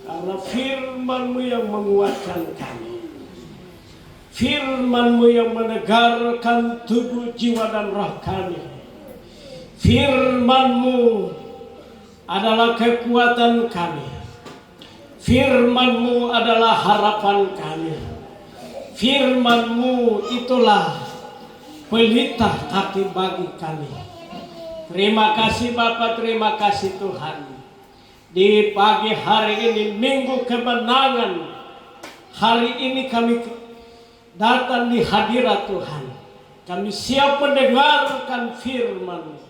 Karena firman-Mu yang menguatkan kami. Firman-Mu yang menegarkan tubuh, jiwa, dan roh kami. Firman-Mu adalah kekuatan kami. Firman-Mu adalah harapan kami. Firman-Mu itulah pelita kaki bagi kami. Terima kasih Bapa, terima kasih Tuhan. Di pagi hari ini, Minggu Kemenangan, hari ini kami datang di hadirat Tuhan. Kami siap mendengarkan firman.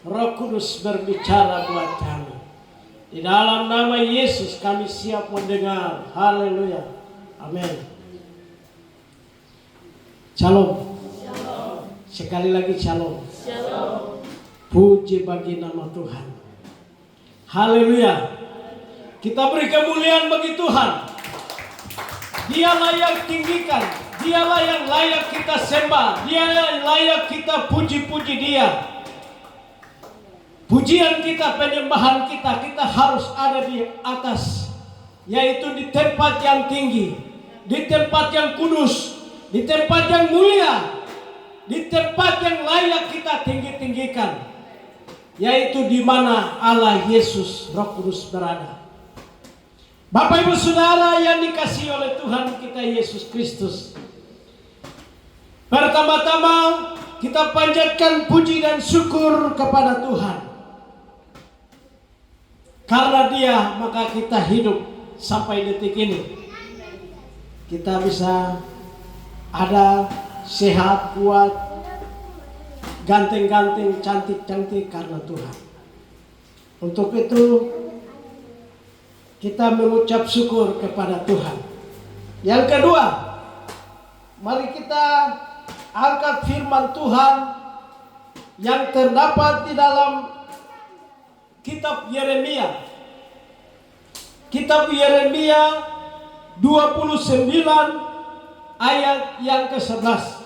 Roh Kudus berbicara buat kami. Di dalam nama Yesus kami siap mendengar. Haleluya. Amin. Shalom. Sekali lagi shalom. Puji bagi nama Tuhan. Haleluya. Kita beri kemuliaan bagi Tuhan. Dialah yang tinggikan. Dialah yang layak kita sembah. Dialah yang layak kita puji-puji Dia. Pujian kita, penyembahan kita, kita harus ada di atas. Yaitu di tempat yang tinggi. Di tempat yang kudus. Di tempat yang mulia. Di tempat yang layak kita tinggi-tinggikan. Yaitu di mana Allah Yesus Roh Kudus berada. Bapak Ibu Saudara yang dikasihi oleh Tuhan kita Yesus Kristus. Pertama-tama kita panjatkan puji dan syukur kepada Tuhan. Karena Dia maka kita hidup sampai detik ini. Kita bisa ada sehat, kuat, ganteng-ganteng, cantik-cantik karena Tuhan. Untuk itu kita mengucap syukur kepada Tuhan. Yang kedua, mari kita angkat firman Tuhan yang terdapat di dalam Kitab Yeremia. Kitab Yeremia 29 ayat yang ke-11.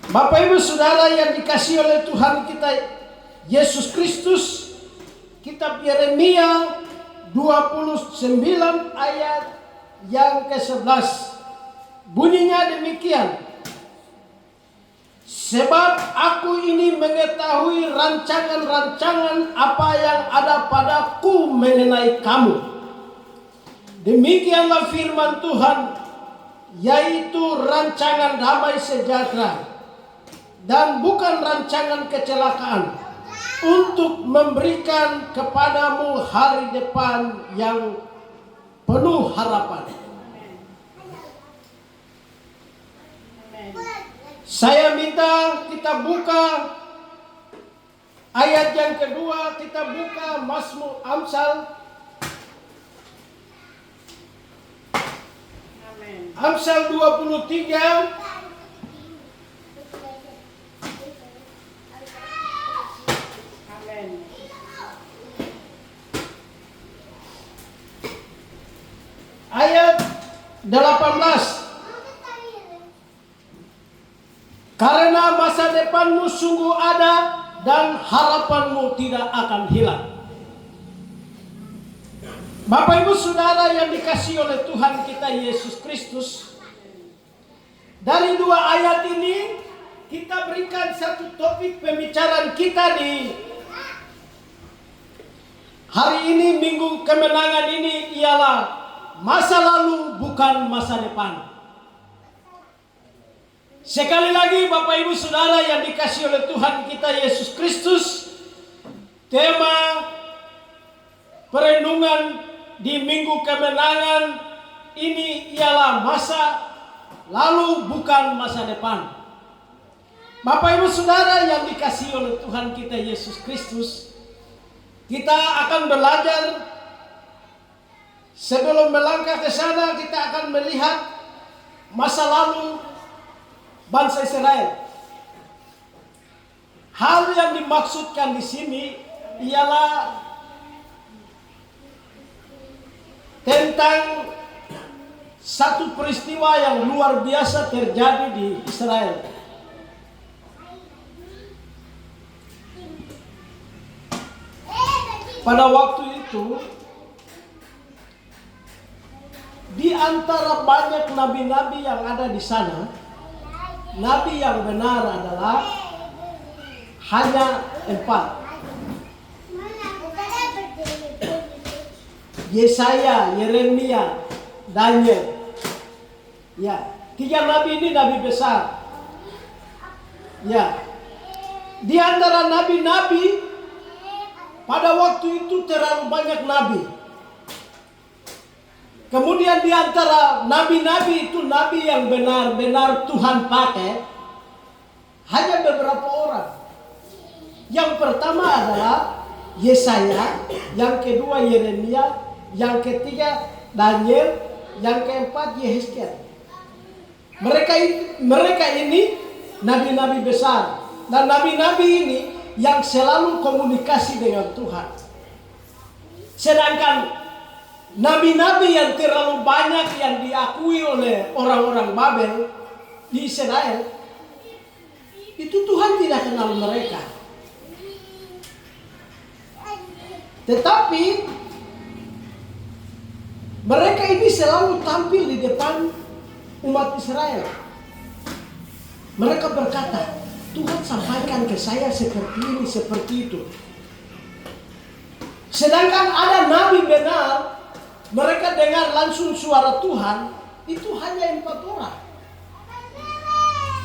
Bapak Ibu Saudara yang dikasihi oleh Tuhan kita Yesus Kristus, Kitab Yeremia 29 ayat yang ke-11. Bunyinya demikian. Sebab aku ini mengetahui rancangan-rancangan apa yang ada padaku mengenai kamu. Demikianlah firman Tuhan, yaitu rancangan damai sejahtera dan bukan rancangan kecelakaan, untuk memberikan kepadamu hari depan yang penuh harapan. Saya minta kita buka ayat yang kedua, kita buka Mazmur Amsal. Amsal 23 ayat 18. Karena masa depanmu sungguh ada dan harapanmu tidak akan hilang. Bapak Ibu Saudara yang dikasihi oleh Tuhan kita Yesus Kristus, dari dua ayat ini kita berikan satu topik pembicaraan kita di hari ini, Minggu Kemenangan ini, ialah masa lalu bukan masa depan. Sekali lagi Bapak Ibu Saudara yang dikasihi oleh Tuhan kita Yesus Kristus, tema perenungan di Minggu Kemenangan ini ialah masa lalu bukan masa depan. Bapak Ibu Saudara yang dikasihi oleh Tuhan kita Yesus Kristus, kita akan belajar. Sebelum melangkah ke sana, kita akan melihat masa lalu bangsa Israel. Hal yang dimaksudkan di sini ialah tentang satu peristiwa yang luar biasa terjadi di Israel. Pada waktu itu, di antara banyak nabi-nabi yang ada di sana, nabi yang benar adalah hanya 4. Yesaya, Yeremia, Daniel. Ya, 3 nabi ini nabi besar. Ya, di antara nabi-nabi pada waktu itu terlalu banyak nabi. Kemudian di antara nabi-nabi itu nabi yang benar-benar Tuhan pakai hanya beberapa orang. Yang pertama adalah Yesaya, yang kedua Yeremia, yang ketiga Daniel, yang keempat Yehezkiel. Mereka ini nabi-nabi besar, dan nabi-nabi ini yang selalu komunikasi dengan Tuhan. Sedangkan nabi-nabi yang terlalu banyak yang diakui oleh orang-orang Babel di Israel, itu Tuhan tidak kenal mereka. Tetapi mereka ini selalu tampil di depan umat Israel. Mereka berkata, Tuhan sampaikan ke saya seperti ini, seperti itu. Sedangkan ada nabi benar, mereka dengar langsung suara Tuhan, itu hanya 4 orang.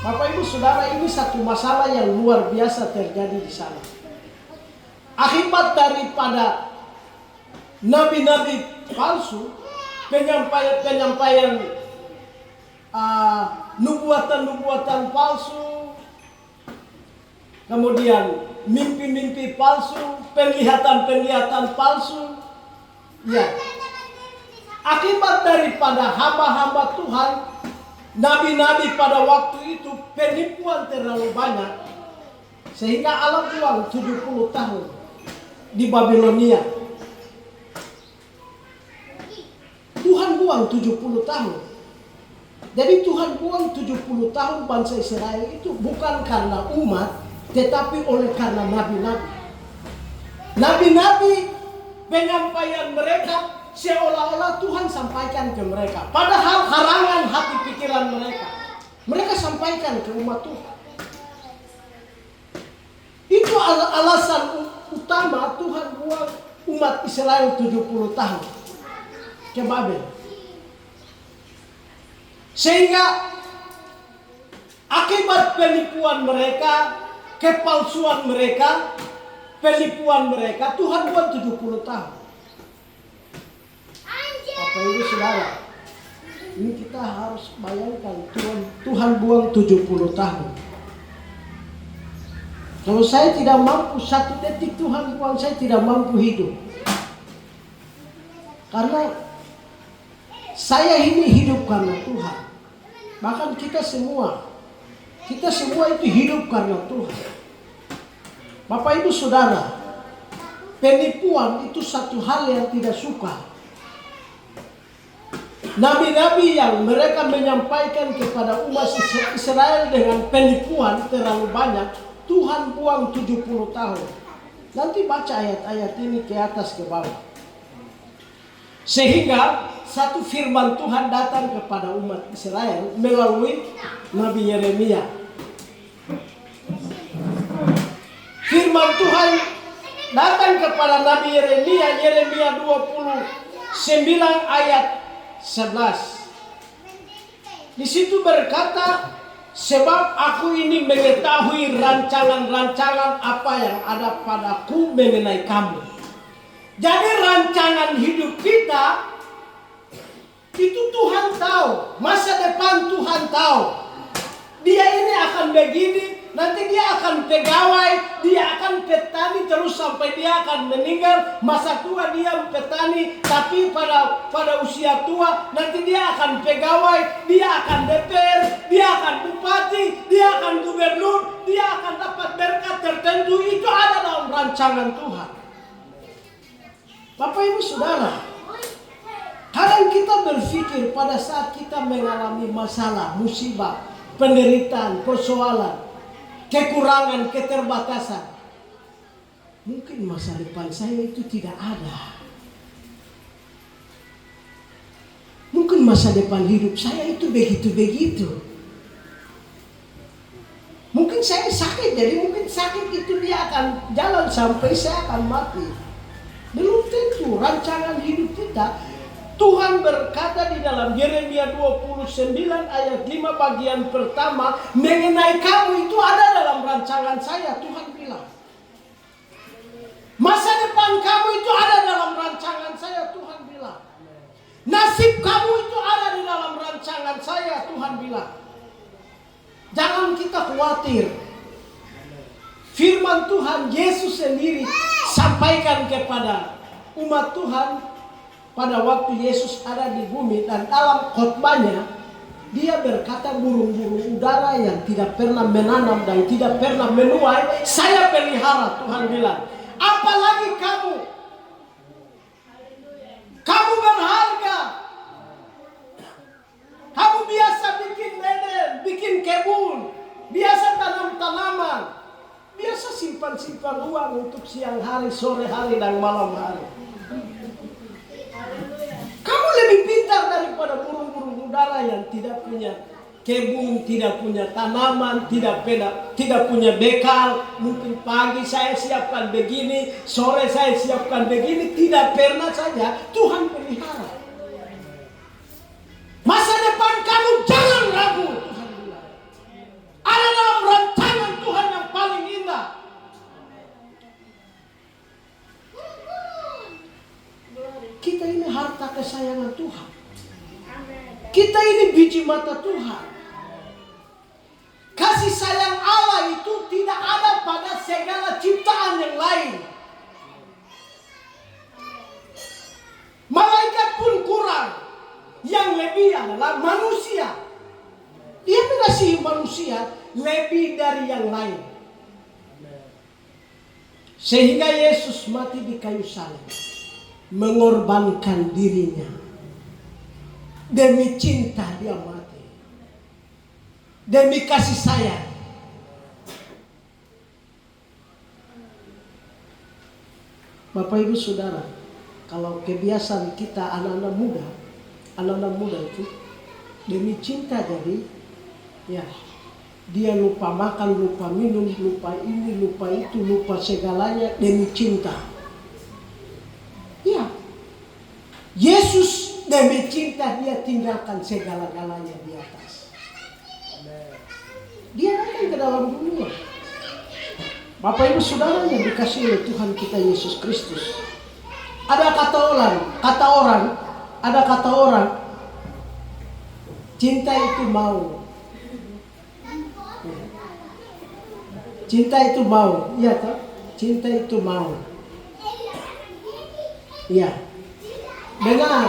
Bapak Ibu Saudara, ini satu masalah yang luar biasa terjadi di sana. Akibat daripada nabi-nabi palsu, penyampaian nubuatan palsu, kemudian mimpi-mimpi palsu, penglihatan palsu. Ya, akibat daripada hamba-hamba Tuhan, nabi-nabi pada waktu itu penipuan terlalu banyak, sehingga Allah buang 70 tahun di Babilonia. Tuhan buang 70 tahun. Jadi Tuhan buang 70 tahun bangsa Israel itu bukan karena umat, tetapi oleh karena nabi-nabi. Nabi-nabi, penyampaian mereka seolah-olah Tuhan sampaikan ke mereka. Padahal harangan hati pikiran mereka. Mereka sampaikan ke umat Tuhan. Itu alasan utama Tuhan buang umat Israel 70 tahun ke Babel. Sehingga akibat penipuan mereka, kepalsuan mereka, penipuan mereka, Tuhan buang 70 tahun. Bapak Ibu Saudara, ini kita harus bayangkan Tuhan buang 70 tahun. Kalau saya tidak mampu 1 detik Tuhan buang, saya tidak mampu hidup. Karena saya ini hidup karena Tuhan. Bahkan kita semua itu hidup karena Tuhan. Bapak Ibu Saudara, penipuan itu satu hal yang tidak suka. Nabi-nabi yang mereka menyampaikan kepada umat Israel dengan penipuan terlalu banyak, Tuhan buang 70 tahun. Nanti baca ayat-ayat ini ke atas ke bawah. Sehingga satu firman Tuhan datang kepada umat Israel melalui Nabi Yeremia. Firman Tuhan datang kepada Nabi Yeremia, Yeremia 29 ayat 11. Di situ berkata, sebab aku ini mengetahui rancangan-rancangan apa yang ada padaku mengenai kamu. Jadi rancangan hidup kita itu Tuhan tahu, masa depan Tuhan tahu. Dia ini akan begini, nanti dia akan pegawai, dia akan petani terus sampai dia akan meninggal. Masa tua dia petani, tapi pada usia tua nanti dia akan pegawai, dia akan DPR, dia akan bupati, dia akan gubernur, dia akan dapat berkat tertentu. Itu ada dalam rancangan Tuhan. Bapak Ibu Saudara, Kadang kita berpikir pada saat kita mengalami masalah, musibah, penderitaan, persoalan, kekurangan, keterbatasan. Mungkin masa depan saya itu tidak ada. Mungkin masa depan hidup saya itu begitu-begitu. Mungkin saya sakit, jadi mungkin sakit itu dia akan jalan sampai saya akan mati. Belum tentu rancangan hidup kita. Tuhan berkata di dalam Yeremia 29 ayat 5 bagian pertama, mengenai kamu itu ada dalam rancangan saya, Tuhan bilang. Masa depan kamu itu ada dalam rancangan saya, Tuhan bilang. Nasib kamu itu ada di dalam rancangan saya, Tuhan bilang. Jangan kita khawatir. Firman Tuhan Yesus sendiri sampaikan kepada umat Tuhan pada waktu Yesus ada di bumi, dan dalam khotbahnya dia berkata, burung-burung udara yang tidak pernah menanam dan tidak pernah menuai, saya pelihara, Tuhan bilang. Apalagi kamu berharga. Kamu biasa bikin ladang, bikin kebun, biasa tanam tanaman, biasa simpan uang untuk siang hari, sore hari, dan malam hari. Kamu lebih pintar daripada burung-burung udara yang tidak punya kebun, tidak punya tanaman, tidak punya bekal. Mungkin pagi saya siapkan begini, sore saya siapkan begini, tidak pernah saja Tuhan pelihara. Masa depan kamu jangan ragu, Tuhan bilang. Ada dalam rancangan Tuhan yang paling indah. Kita ini harta kesayangan Tuhan. Kita ini biji mata Tuhan. Kasih sayang Allah itu tidak ada pada segala ciptaan yang lain. Malaikat pun kurang. Yang lebih adalah manusia. Dia mengasihi manusia lebih dari yang lain. Sehingga Yesus mati di kayu salib, mengorbankan dirinya. Demi cinta dia mati. Demi kasih sayang. Bapak Ibu Saudara, kalau kebiasaan kita anak-anak muda itu demi cinta, jadi ya dia lupa makan, lupa minum, lupa ini, lupa itu, lupa segalanya demi cinta. Ya, Yesus demi cinta dia tinggalkan segala-galanya di atas. Dia datang ke dalam dunia. Bapak Ibu Saudara yang dikasihi oleh Tuhan kita Yesus Kristus. Ada kata orang, cinta itu mau. Cinta itu mau, iya toh? Cinta itu mau. Iya. Benar.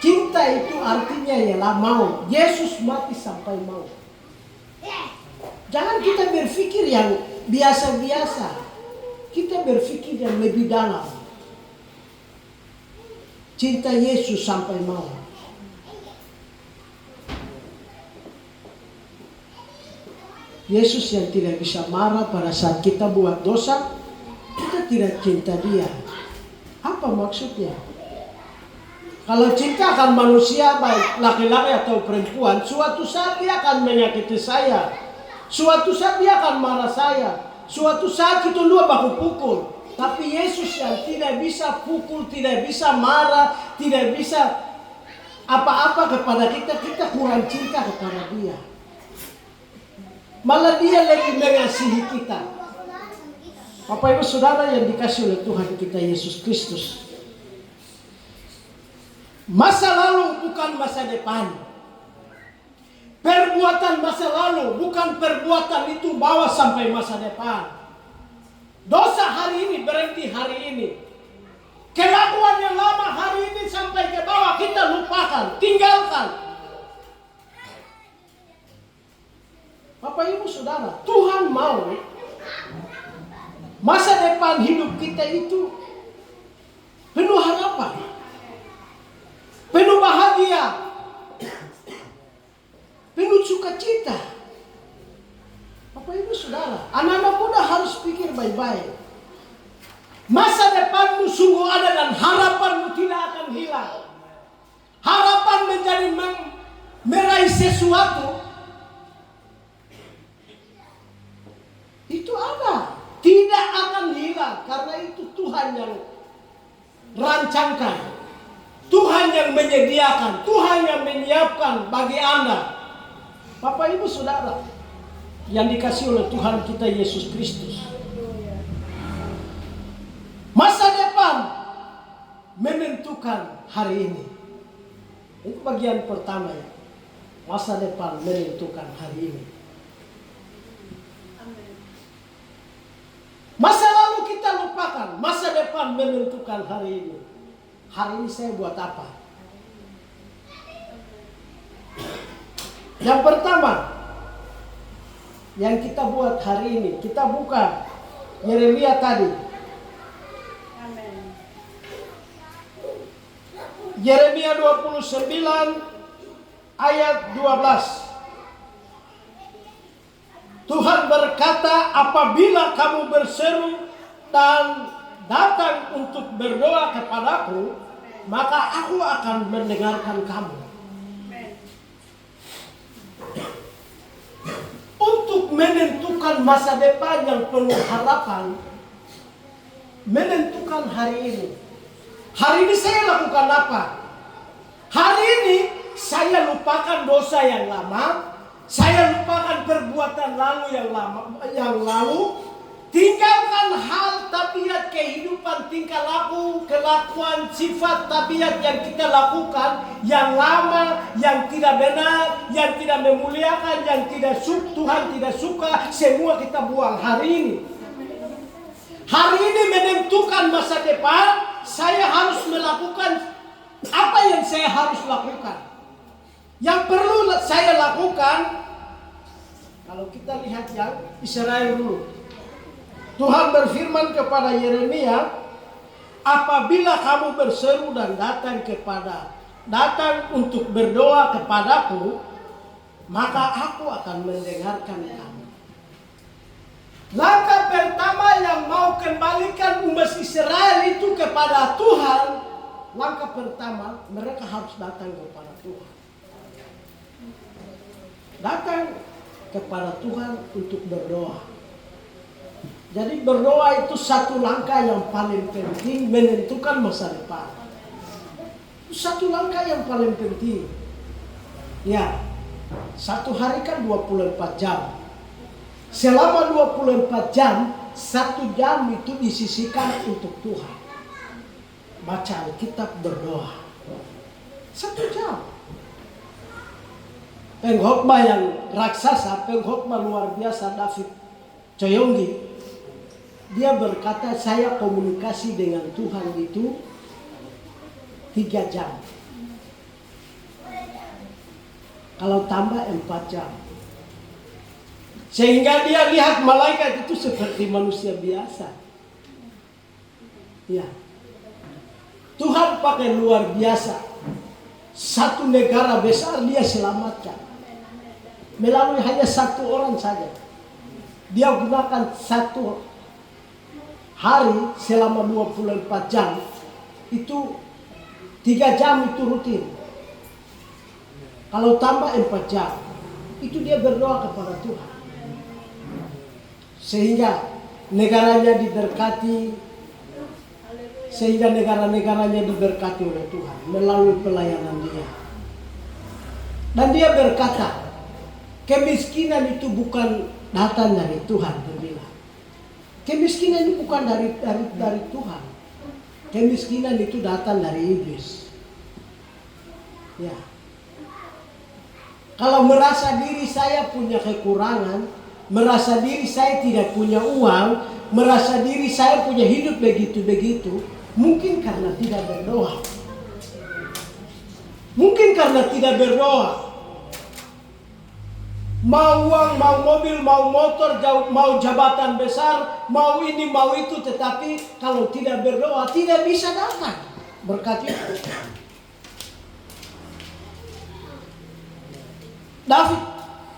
Cinta itu artinya ialah mau. Yesus mati sampai mau. Jangan kita berpikir yang biasa-biasa. Kita berpikir yang lebih dalam. Cinta Yesus sampai mau. Yesus yang tidak bisa marah pada saat kita buat dosa, kita tidak cinta dia. Apa maksudnya? Kalau cinta akan manusia, baik laki-laki atau perempuan, suatu saat dia akan menyakiti saya. Suatu saat dia akan marah saya. Suatu saat kita dua baku pukul. Tapi Yesus yang tidak bisa pukul, tidak bisa marah, tidak bisa apa-apa kepada kita, kita kurang cinta kepada dia. Malah dia lebih mengasihi kita. Bapak Ibu Saudara yang dikasihi oleh Tuhan kita Yesus Kristus. Masa lalu bukan masa depan. Perbuatan masa lalu bukan perbuatan itu bawa sampai masa depan. Dosa hari ini berhenti hari ini. Kelakuan yang lama hari ini sampai ke bawah kita lupakan, tinggalkan. Bapak Ibu Saudara, Tuhan mau masa depan hidup kita itu penuh harapan. penuh bahagia, penuh sukacita. Bapak Ibu Saudara, anak-anak muda harus pikir baik-baik. Masa depanmu sungguh ada dan harapanmu tidak akan hilang. Harapan menjadi meraih sesuatu itu ada, tidak akan hilang, karena itu Tuhan yang rancangkan, Tuhan yang menyediakan, Tuhan yang menyiapkan bagi Anda. Bapak Ibu Saudara yang dikasih oleh Tuhan kita Yesus Kristus, masa depan menentukan hari ini. Itu bagian pertama ya. Masa depan menentukan hari ini. Masa lalu kita lupakan, masa depan menentukan hari ini. Hari ini saya buat apa? Yang pertama yang kita buat hari ini, kita buka Yeremia tadi. Yeremia 29 ayat 12. Tuhan berkata, apabila kamu berseru dan datang untuk berdoa kepadaku, maka aku akan mendengarkan kamu. Untuk menentukan masa depan yang penuh harapan, menentukan hari ini. Hari ini saya lakukan apa? Hari ini saya lupakan dosa yang lama, saya lupakan perbuatan lalu yang lalu, tinggalkan hal tabiat kehidupan, tingkah laku, kelakuan, sifat, tabiat yang kita lakukan, yang lama, yang tidak benar, yang tidak memuliakan, yang Tuhan tidak suka, semua kita buang hari ini. Hari ini menentukan masa depan. Saya harus melakukan apa yang saya harus lakukan. Yang perlu saya lakukan, kalau kita lihat yang Israel dulu, Tuhan berfirman kepada Yeremia, apabila kamu berseru dan datang untuk berdoa kepadaku, maka aku akan mendengarkan kamu. Langkah pertama yang mau kembalikan umat Israel itu kepada Tuhan, langkah pertama mereka harus datang kepada Tuhan. Datang kepada Tuhan untuk berdoa. Jadi berdoa itu satu langkah yang paling penting menentukan masa depan. Satu langkah yang paling penting. Ya, satu hari kan 24 jam. Selama 24 jam, 1 jam itu disisihkan untuk Tuhan. Baca Alkitab, berdoa. 1 jam. Pengkhotbah yang raksasa, pengkhotbah luar biasa David Coyonggi, dia berkata, saya komunikasi dengan Tuhan itu 3 jam. Kalau tambah 4 jam. Sehingga dia lihat malaikat itu seperti manusia biasa. Ya. Tuhan pakai luar biasa. Satu negara besar dia selamatkan. Melalui hanya 1 orang saja. Dia gunakan 1 hari selama 24 jam. Itu 3 jam itu rutin. Kalau tambah 4 jam, itu dia berdoa kepada Tuhan. Sehingga negaranya diberkati, sehingga negara-negaranya diberkati oleh Tuhan melalui pelayanan dia. Dan dia berkata, kemiskinan itu bukan datang dari Tuhan, dia bilang. Kemiskinan itu bukan dari Tuhan. Kemiskinan itu datang dari iblis. Ya. Kalau merasa diri saya punya kekurangan, merasa diri saya tidak punya uang, merasa diri saya punya hidup begitu-begitu, mungkin karena tidak berdoa. Mungkin karena tidak berdoa. Mau uang, mau mobil, mau motor, mau jabatan besar, mau ini, mau itu, tetapi kalau tidak berdoa tidak bisa datang berkat itu. David,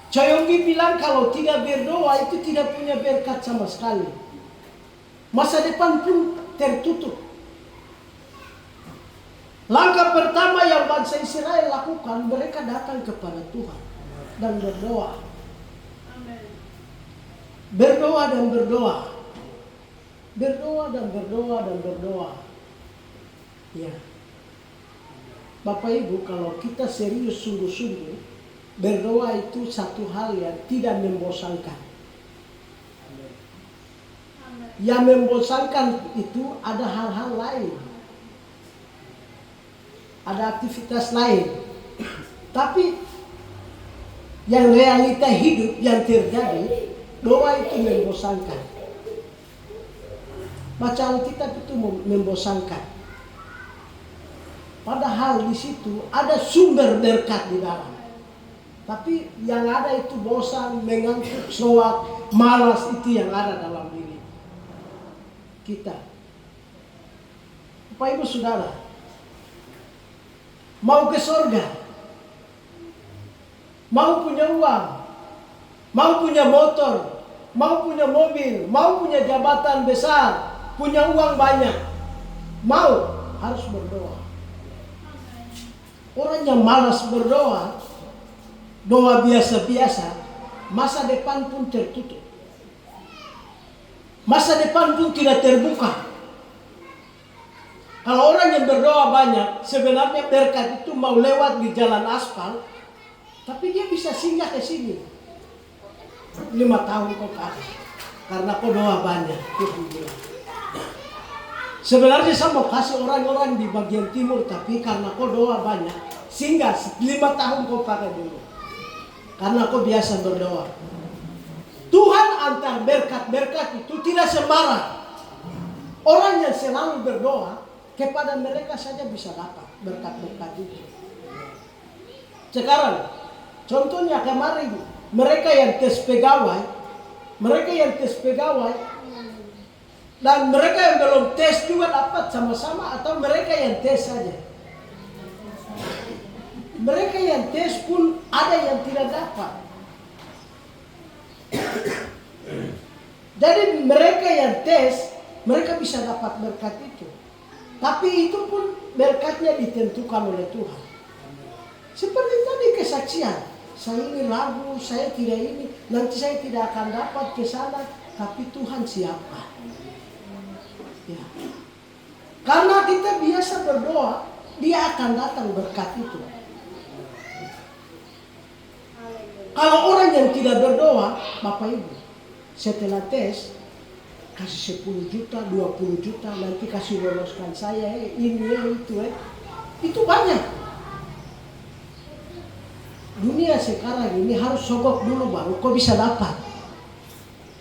Coyonggi bilang kalau tidak berdoa itu tidak punya berkat sama sekali. Masa depan pun tertutup. Langkah pertama yang bangsa Israel lakukan, mereka datang kepada Tuhan dan berdoa. Berdoa dan berdoa. Berdoa dan berdoa dan berdoa. Ya. Bapak Ibu, kalau kita serius sungguh-sungguh, berdoa itu satu hal yang tidak membosankan. Yang membosankan itu ada hal-hal lain. Ada aktivitas lain. Tapi yang realita hidup yang terjadi, doa itu membosankan. Baca Alkitab itu membosankan. Padahal di situ ada sumber berkat di dalam. Tapi yang ada itu bosan, mengantuk, soak, malas, itu yang ada dalam diri kita. Bapak Ibu Saudara, mau ke surga, mau punya uang, mau punya motor, mau punya mobil, mau punya jabatan besar, punya uang banyak, mau, harus berdoa. Orang yang malas berdoa, doa biasa-biasa, masa depan pun tertutup. Masa depan pun tidak terbuka. Kalau orang yang berdoa banyak, sebenarnya berkat itu mau lewat di jalan aspal, tapi dia bisa singgah ke sini. 5 tahun kau kasih, karena kau doa banyak. Tuhan bilang. Sebenarnya saya mau kasih orang-orang di bagian timur, tapi karena kau doa banyak, singgah 5 tahun kau pakai dulu. Karena kau biasa berdoa. Tuhan antar berkat-berkat itu tidak sembarang. Orang yang selalu berdoa, kepada mereka saja bisa dapat berkat-berkat itu. Sekarang, contohnya kemarin, mereka yang tes pegawai, dan mereka yang belum tes juga dapat sama-sama, atau mereka yang tes saja. Mereka yang tes pun ada yang tidak dapat. Jadi mereka yang tes, mereka bisa dapat berkat itu. Tapi itu pun berkatnya ditentukan oleh Tuhan. Seperti tadi kesaksian, saya ini ragu, saya tidak ini, nanti saya tidak akan dapat ke sana, tapi Tuhan siapkan. Ya. Karena kita biasa berdoa, dia akan datang berkat itu. Kalau orang yang tidak berdoa, Bapak Ibu, setelah tes, kasih 10 juta, 20 juta, nanti kasih loloskan saya, ini, itu. Itu banyak. Dunia sekarang ini harus sogok dulu baru kau bisa dapat.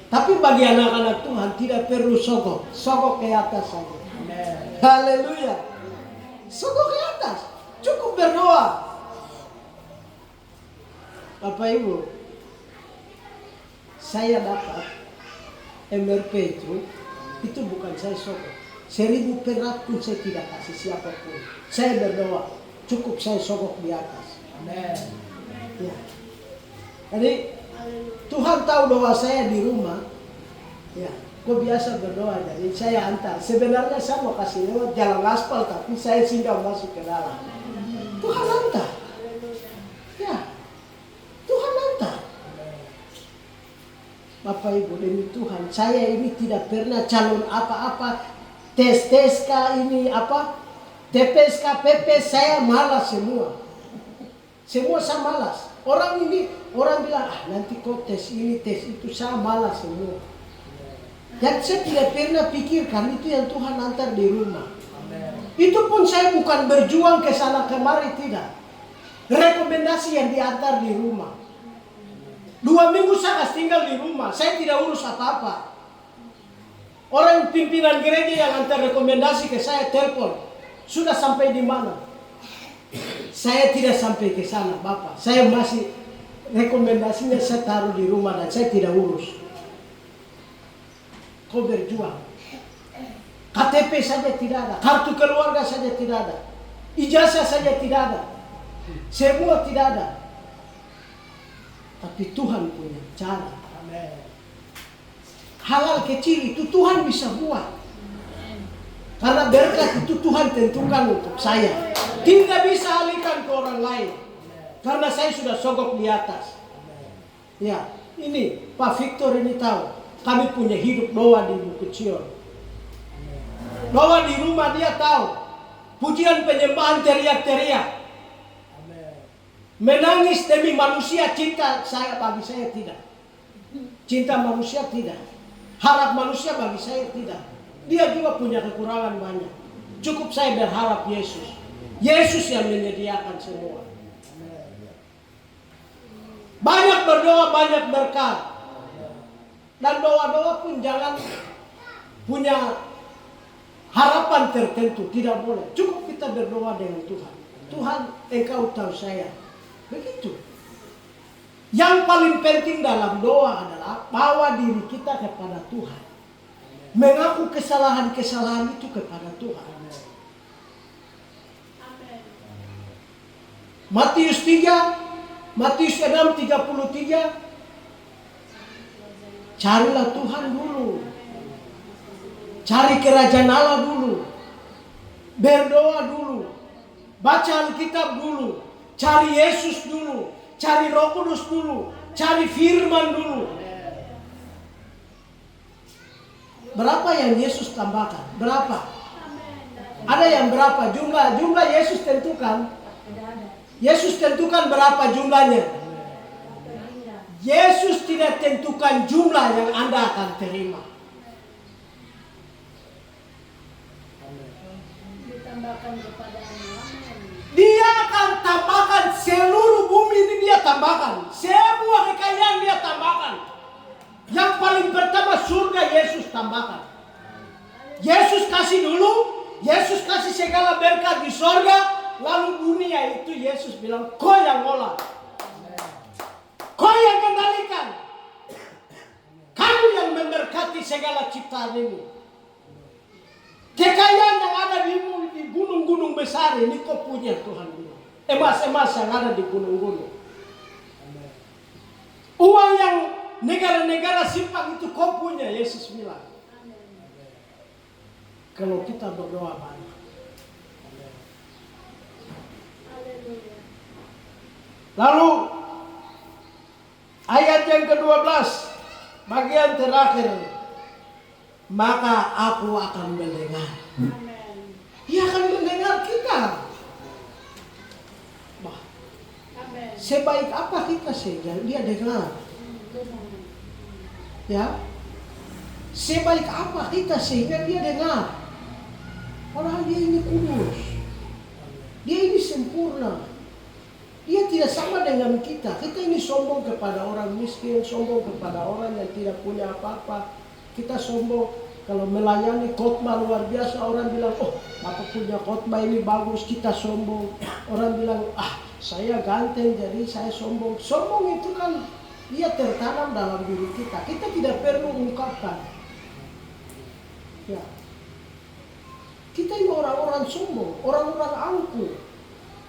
Tapi bagi anak-anak Tuhan tidak perlu sogok ke atas saja. Haleluya. Sogok ke atas, cukup berdoa. Bapak Ibu, saya dapat MRP itu bukan saya sogok. 1000 perak pun saya tidak kasih siapapun. Saya berdoa, cukup saya sogok di atas. Amen. Ya. Jadi Tuhan tahu doa saya di rumah. Ya, kok biasa berdoa, jadi saya antar. Sebenarnya saya mau kasih lewat jalan aspal, tapi saya singgah masuk ke dalam. Tuhan antar. Ya, Tuhan antar. Bapak Ibu demi Tuhan, saya ini tidak pernah calon apa-apa, tes ini apa, TPSK, PP, saya malas semua. Semua saya malas. Orang bilang, nanti kok tes ini, tes itu, saya malas semua. Dan saya tidak pernah pikirkan itu yang Tuhan antar di rumah. Itu pun saya bukan berjuang ke sana kemari, tidak. Rekomendasi yang diantar di rumah. 2 minggu saya tinggal di rumah, saya tidak urus apa-apa. Orang pimpinan gereja yang antar rekomendasi ke saya telepon, sudah sampai di mana? Saya tidak sampai ke sana, Bapak. Saya masih rekomendasinya saya taruh di rumah dan saya tidak urus. Kau berjuang. KTP saja tidak ada, kartu keluarga saja tidak ada, ijazah saja tidak ada, semua tidak ada. Tapi Tuhan punya cara. Amin. Hal-hal kecil itu Tuhan bisa buat. Karena berkat itu Tuhan tentukan untuk saya. Tidak bisa alihkan ke orang lain. Karena saya sudah sogok di atas. Ya, ini Pak Victor ini tahu. Kami punya hidup doa di Bukit Sion. Doa di rumah dia tahu. Pujian penyembahan teriak-teriak. Menangis demi manusia, cinta saya bagi saya tidak. Cinta manusia tidak. Harap manusia bagi saya tidak. Dia juga punya kekurangan banyak. Cukup saya berharap Yesus. Yesus yang menyediakan semua. Banyak berdoa, banyak berkat. Dan doa-doa pun jangan punya harapan tertentu. Tidak boleh. Cukup kita berdoa dengan Tuhan. Tuhan, Engkau tahu saya. Begitu. Yang paling penting dalam doa adalah bawa diri kita kepada Tuhan. Mengaku kesalahan-kesalahan itu kepada Tuhan. Matius 6:33. Carilah Tuhan dulu. Cari kerajaan Allah dulu. Berdoa dulu. Baca Alkitab dulu. Cari Yesus dulu. Cari Roh Kudus dulu. Cari firman dulu. Berapa yang Yesus tambahkan? Berapa? Ada yang berapa? Jumlah Yesus tentukan. Yesus tentukan berapa jumlahnya. Yesus tidak tentukan jumlah yang Anda akan terima. Ditambahkan kepada Dia akan tambahkan seluruh bumi ini, dia tambahkan. Semua kekayaan dia tambahkan. Yang paling pertama surga Yesus tambahkan. Yesus kasih dulu, Yesus kasih segala berkat di surga. Lalu dunia itu Yesus bilang, kau yang olah. Kau yang kendalikan. Kamu yang memberkati segala ciptaan ini. Kekayaan yang ada di gunung-gunung besar ini kau punya Tuhan bilang. Emas-emas yang ada di gunung-gunung. Uang yang negara-negara simpan itu kau punya, Yesus bilang. Kalau kita berdoa banyak. Lalu ayat yang ke-12 bagian terakhir, maka aku akan mendengar. Dia akan mendengar kita. Bah, sebaik apa kita sehingga dia dengar. Ya, sebaik apa kita sehingga dia dengar. Padahal dia ini kudus, dia ini sempurna. Dia tidak sama dengan kita. Kita ini sombong kepada orang miskin, sombong kepada orang yang tidak punya apa-apa. Kita sombong kalau melayani khotbah luar biasa, orang bilang, oh Bapak punya khotbah ini bagus, kita sombong. Orang bilang, saya ganteng jadi saya sombong. Sombong itu kan dia tertanam dalam diri kita. Kita tidak perlu ungkapkan. Ya. Kita ini orang-orang sombong, orang-orang angkuh.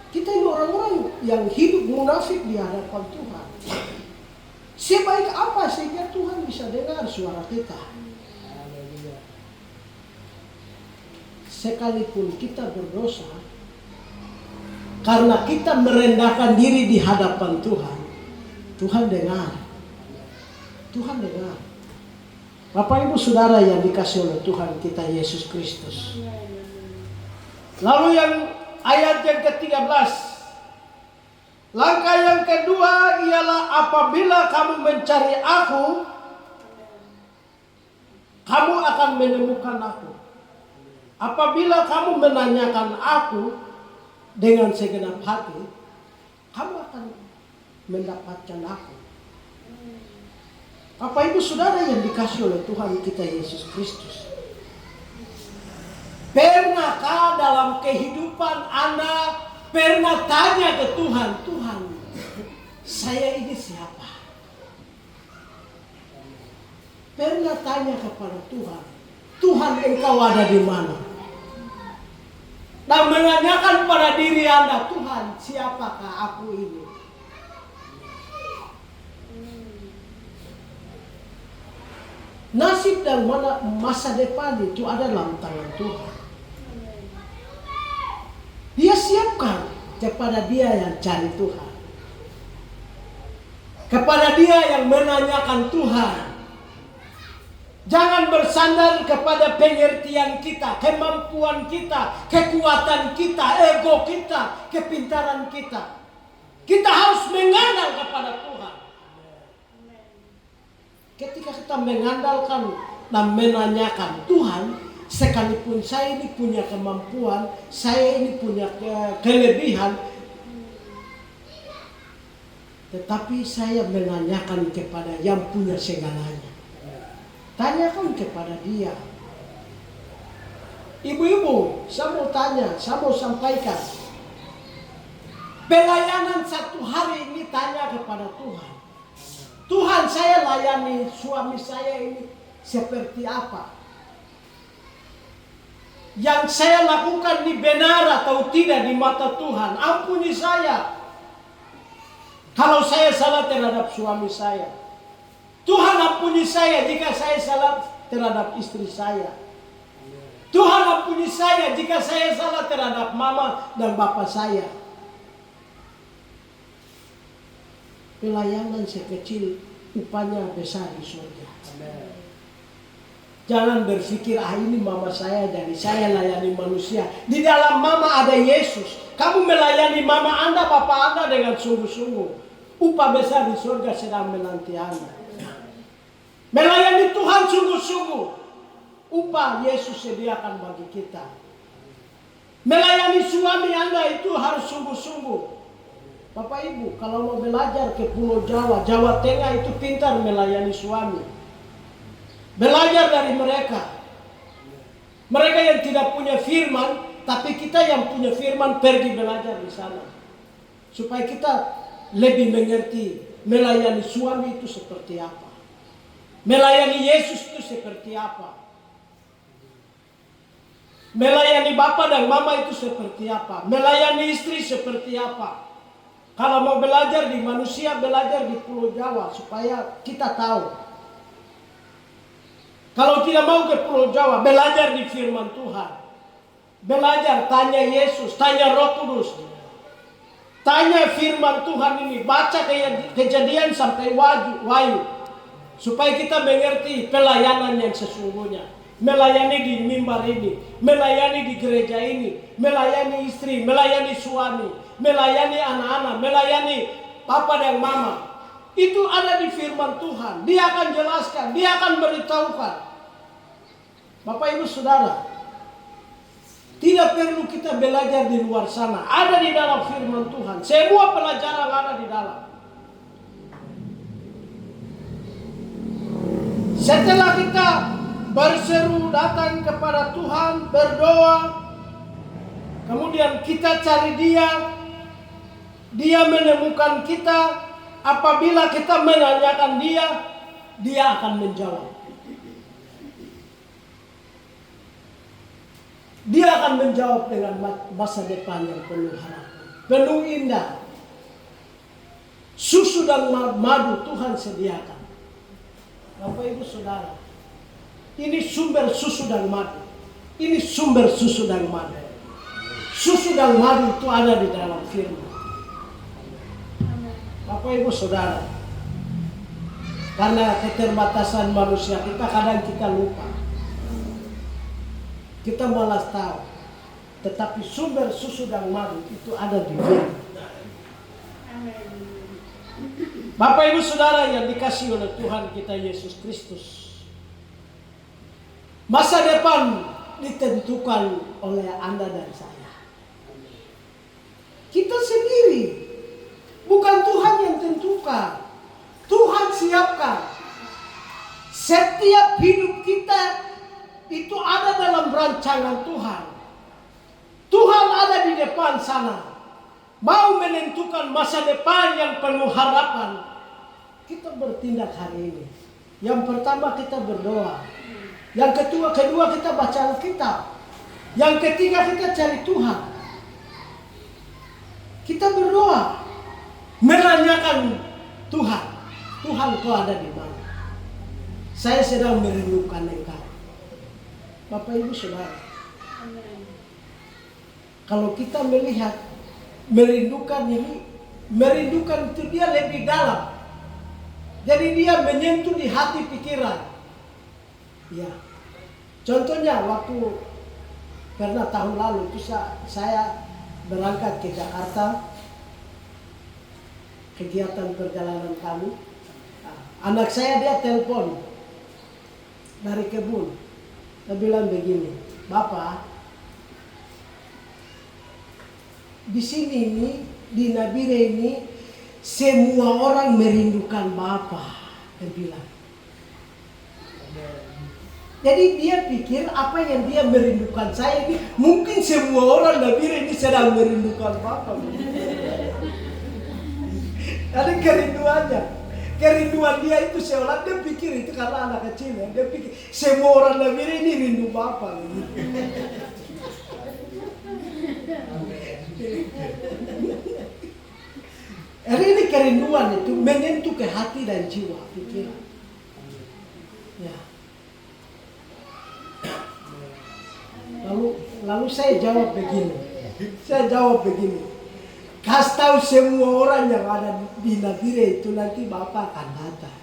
Kita ini orang-orang yang hidup munafik di hadapan Tuhan. Sebaik apa sehingga Tuhan bisa dengar suara kita. Sekalipun kita berdosa, karena kita merendahkan diri di hadapan Tuhan, Tuhan dengar. Tuhan dengar. Bapak Ibu Saudara yang dikasih oleh Tuhan kita Yesus Kristus. Lalu yang ayat yang ke-13. Langkah yang kedua ialah apabila kamu mencari aku, kamu akan menemukan aku. Apabila kamu menanyakan aku dengan segenap hati, kamu akan mendapatkan aku. Bapak Ibu Saudara yang dikasih oleh Tuhan kita Yesus Kristus. Pernahkah dalam kehidupan Anda pernah tanya ke Tuhan, Tuhan, saya ini siapa? Pernah tanya kepada Tuhan, Tuhan Engkau ada di mana? Dan menanyakan pada diri Anda, Tuhan siapakah aku ini? Nasib dan masa depan itu ada dalam tangan Tuhan. Dia siapkan kepada dia yang cari Tuhan. Kepada dia yang menanyakan Tuhan. Jangan bersandar kepada pengertian kita, kemampuan kita, kekuatan kita, ego kita, kepintaran kita. Kita harus mengandal kepada Tuhan. Ketika kita mengandalkan dan menanyakan Tuhan, sekalipun saya ini punya kemampuan, saya ini punya kelebihan, tetapi saya menanyakan kepada yang punya segalanya. Tanyakan kepada dia. Ibu-ibu, saya mau tanya, saya mau sampaikan. Pelayanan satu hari ini tanya kepada Tuhan. Tuhan, saya layani suami saya ini seperti apa? Yang saya lakukan ini benar atau tidak di mata Tuhan? Ampuni saya. Kalau saya salah terhadap suami saya. Tuhan ampuni saya jika saya salah terhadap istri saya. Tuhan ampuni saya jika saya salah terhadap mama dan bapak saya. Pelayanan sekecil upahnya besar di surga. Jangan berpikir ini mama saya jadi saya layani manusia. Di dalam mama ada Yesus. Kamu melayani mama Anda, bapak Anda dengan sungguh-sungguh. Upah besar di surga sedang menanti Anda. Melayani Tuhan sungguh-sungguh. Upah Yesus sediakan bagi kita. Melayani suami Anda itu harus sungguh-sungguh. Bapak Ibu, kalau mau belajar ke Pulau Jawa, Jawa Tengah itu pintar melayani suami. Belajar dari mereka. Mereka yang tidak punya firman, tapi kita yang punya firman pergi belajar di sana. Supaya kita lebih mengerti melayani suami itu seperti apa. Melayani Yesus itu seperti apa. Melayani bapak dan mama itu seperti apa. Melayani istri seperti apa. Kalau mau belajar di manusia, belajar di Pulau Jawa supaya kita tahu. Kalau tidak mau ke Pulau Jawa, belajar di firman Tuhan. Belajar, tanya Yesus, tanya Roh Kudus. Tanya firman Tuhan ini, baca Kejadian sampai Wahyu. Supaya kita mengerti pelayanan yang sesungguhnya. Melayani di mimbar ini, melayani di gereja ini, melayani istri, melayani suami, melayani anak-anak, melayani papa dan mama. Itu ada di firman Tuhan. Dia akan jelaskan, dia akan beritahukan. Bapak Ibu Saudara, tidak perlu kita belajar di luar sana. Ada di dalam firman Tuhan. Semua pelajaran ada di dalam. Setelah kita berseru datang kepada Tuhan, berdoa, kemudian kita cari dia, dia menemukan kita. Apabila kita menanyakan dia, dia akan menjawab. Dia akan menjawab dengan masa depan yang penuh harapan, penuh indah. Susu dan madu Tuhan sediakan. Bapak Ibu Saudara, ini sumber susu dan madu. Ini sumber susu dan madu. Susu dan madu itu ada di dalam firman. Bapak Ibu Saudara, karena keterbatasan manusia kita, kadang kita lupa. Kita malas tahu. Tetapi sumber susu dan madu itu ada di firman. Bapak Ibu Saudara yang dikasihi oleh Tuhan kita Yesus Kristus. Masa depan ditentukan oleh Anda dan saya. Kita sendiri. Bukan Tuhan yang tentukan. Tuhan siapkan. Setiap hidup kita itu ada dalam rancangan Tuhan. Tuhan ada di depan sana. Mau menentukan masa depan yang penuh harapan. Kita bertindak hari ini. Yang pertama kita berdoa. Yang kedua kita baca Alkitab. Yang ketiga kita cari Tuhan. Kita berdoa. Menanyakan Tuhan. Tuhan kau ada di mana? Saya sedang merindukan engkau. Bapak Ibu Saudara, Amin. kalau kita melihat merindukan ini, merindukan itu dia lebih dalam. Jadi dia menyentuh di hati pikiran. Ya. Contohnya waktu pernah tahun lalu itu saya berangkat ke Jakarta, kegiatan perjalanan kami. Anak saya dia telepon dari kebun. Dia bilang begini, Bapak, di sini ini, di Nabire ini, semua orang merindukan Bapak. Dia bilang. Jadi dia pikir apa yang dia merindukan saya ini, mungkin semua orang Nabire ini sedang merindukan Bapak. Ada kerinduan dia itu seolah dia pikir itu karena anak kecil ya. Dia pikir semua orang Nabire ini rindu Bapak. Hari ini kerinduan itu menyentuh ke hati dan jiwa, pikiran. Ya. Lalu saya jawab begini. Kasih tahu semua orang yang ada di Nabire itu nanti Bapak akan datang.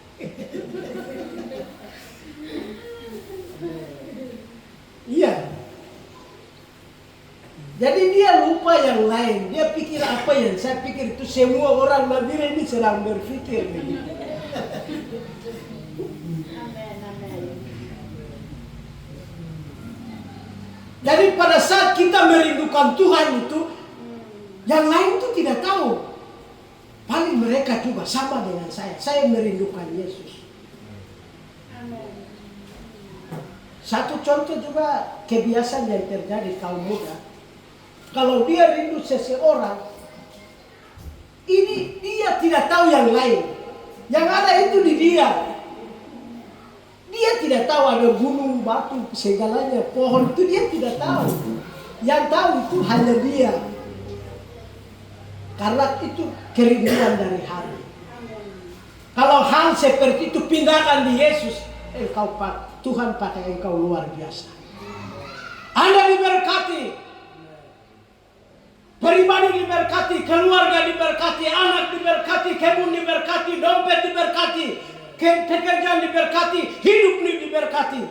Iya. Jadi dia lupa yang lain. Dia pikir apa yang saya pikir itu semua orang Nabire ini sedang berpikir begitu. Amin. Amin. Jadi pada saat kita merindukan Tuhan itu, yang lain itu tidak tahu. Paling mereka juga sama dengan saya. Saya merindukan Yesus. Amin. Satu contoh juga kebiasaan yang terjadi kaum muda. Kalau dia rindu seseorang, ini dia tidak tahu yang lain. Yang ada itu di dia. Dia tidak tahu ada gunung, batu, segalanya, pohon itu dia tidak tahu. Yang tahu itu hanya dia. Karena itu kerinduan dari hati. Kalau hal seperti itu pindahkan di Yesus, Tuhan pakai engkau luar biasa. Anda diberkati. Pribadi diberkati, keluarga diberkati, anak diberkati, kebun diberkati, dompet diberkati, pekerjaan diberkati, hidup diberkati.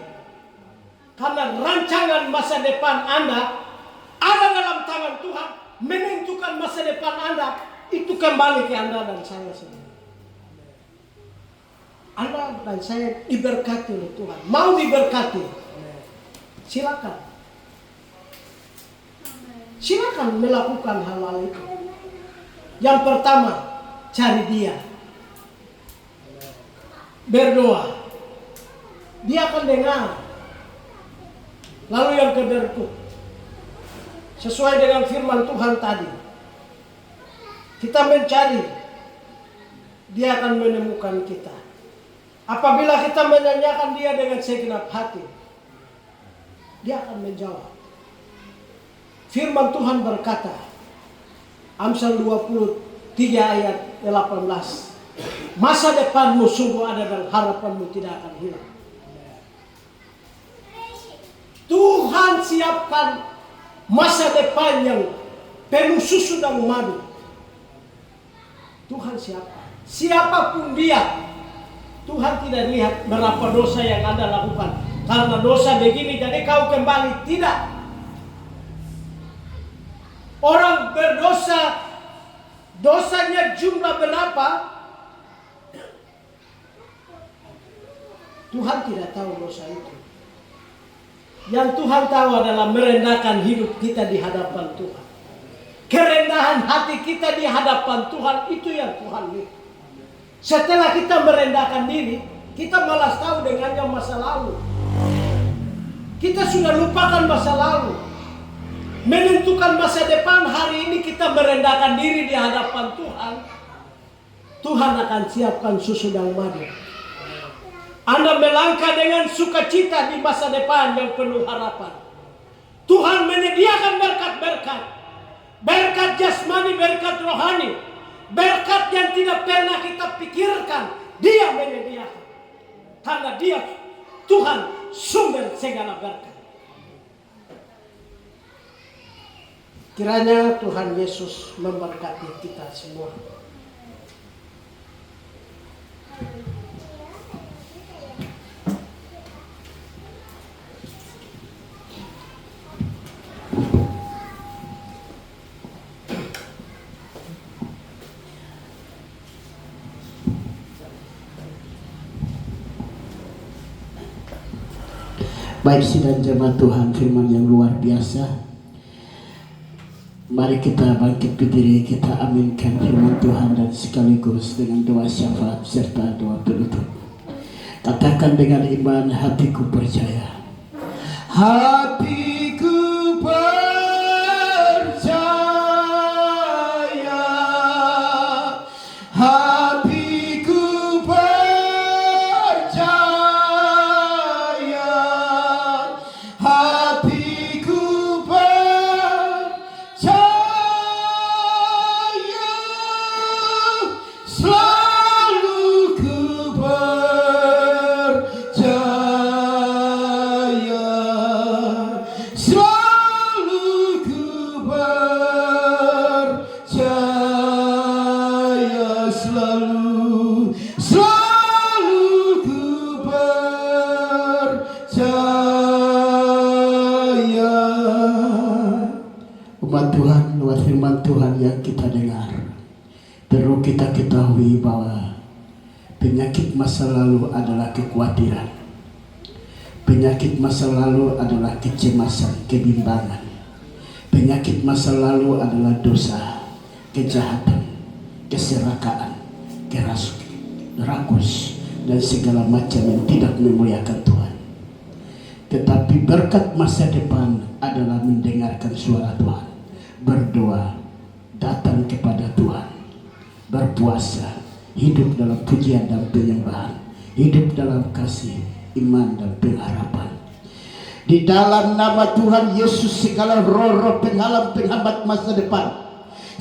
Karena rancangan masa depan Anda ada dalam tangan Tuhan, menentukan masa depan Anda, itu kembali ke Anda dan saya sendiri. Anda dan saya diberkati oleh Tuhan. Mau diberkati? Silakan. Silakan melakukan hal-hal itu. Yang pertama, cari Dia. Berdoa. Dia akan dengar. Lalu yang kedua, sesuai dengan firman Tuhan tadi, kita mencari, Dia akan menemukan kita. Apabila kita menyanyikan Dia dengan segenap hati, Dia akan menjawab. Firman Tuhan berkata, Amsal 23 ayat 18, masa depanmu sungguh ada dan harapanmu tidak akan hilang. Tuhan siapkan masa depan yang penuh susu dan madu. Tuhan siapkan. Siapapun dia, Tuhan tidak lihat berapa dosa yang Anda lakukan. Karena dosa begini jadi kau kembali. Tidak. Orang berdosa, dosanya jumlah berapa? Tuhan tidak tahu dosa itu. Yang Tuhan tahu adalah merendahkan hidup kita di hadapan Tuhan. Kerendahan hati kita di hadapan Tuhan, itu yang Tuhan lihat. Setelah kita merendahkan diri, kita malas tahu dengannya masa lalu. Kita sudah lupakan masa lalu. Menentukan masa depan, hari ini kita merendahkan diri di hadapan Tuhan. Tuhan akan siapkan susu dan madu. Anda melangkah dengan sukacita di masa depan yang penuh harapan. Tuhan menyediakan berkat-berkat. Berkat jasmani, berkat rohani. Berkat yang tidak pernah kita pikirkan, Dia menyediakan. Karena dia Tuhan sumber segala berkat. Kiranya Tuhan Yesus memberkati kita semua. Baik sidang jemaat Tuhan, firman yang luar biasa. Mari kita bangkit berdiri, kita aminkan firman Tuhan dan sekaligus dengan doa syafaat serta doa penutup. Katakan dengan iman, hatiku percaya. Hatiku percaya. Hatiku percaya. Hatiku percaya. Selalu ku percaya. Selalu ku percaya. Selalu ku percaya. Umat Tuhan, lewat firman Tuhan yang kita dengar, perlu kita ketahui bahwa penyakit masa lalu adalah kekhawatiran. Penyakit masa lalu adalah kecemasan, kebimbangan. Penyakit masa lalu adalah dosa, kejahatan, keserakaan, rakus, dan segala macam yang tidak memuliakan Tuhan. Tetapi berkat masa depan adalah mendengarkan suara Tuhan, berdoa, datang kepada Tuhan, berpuasa, hidup dalam pujian dan penyembahan, hidup dalam kasih, iman dan pengharapan. Di dalam nama Tuhan Yesus, segala roh-roh penghalang penghambat masa depan,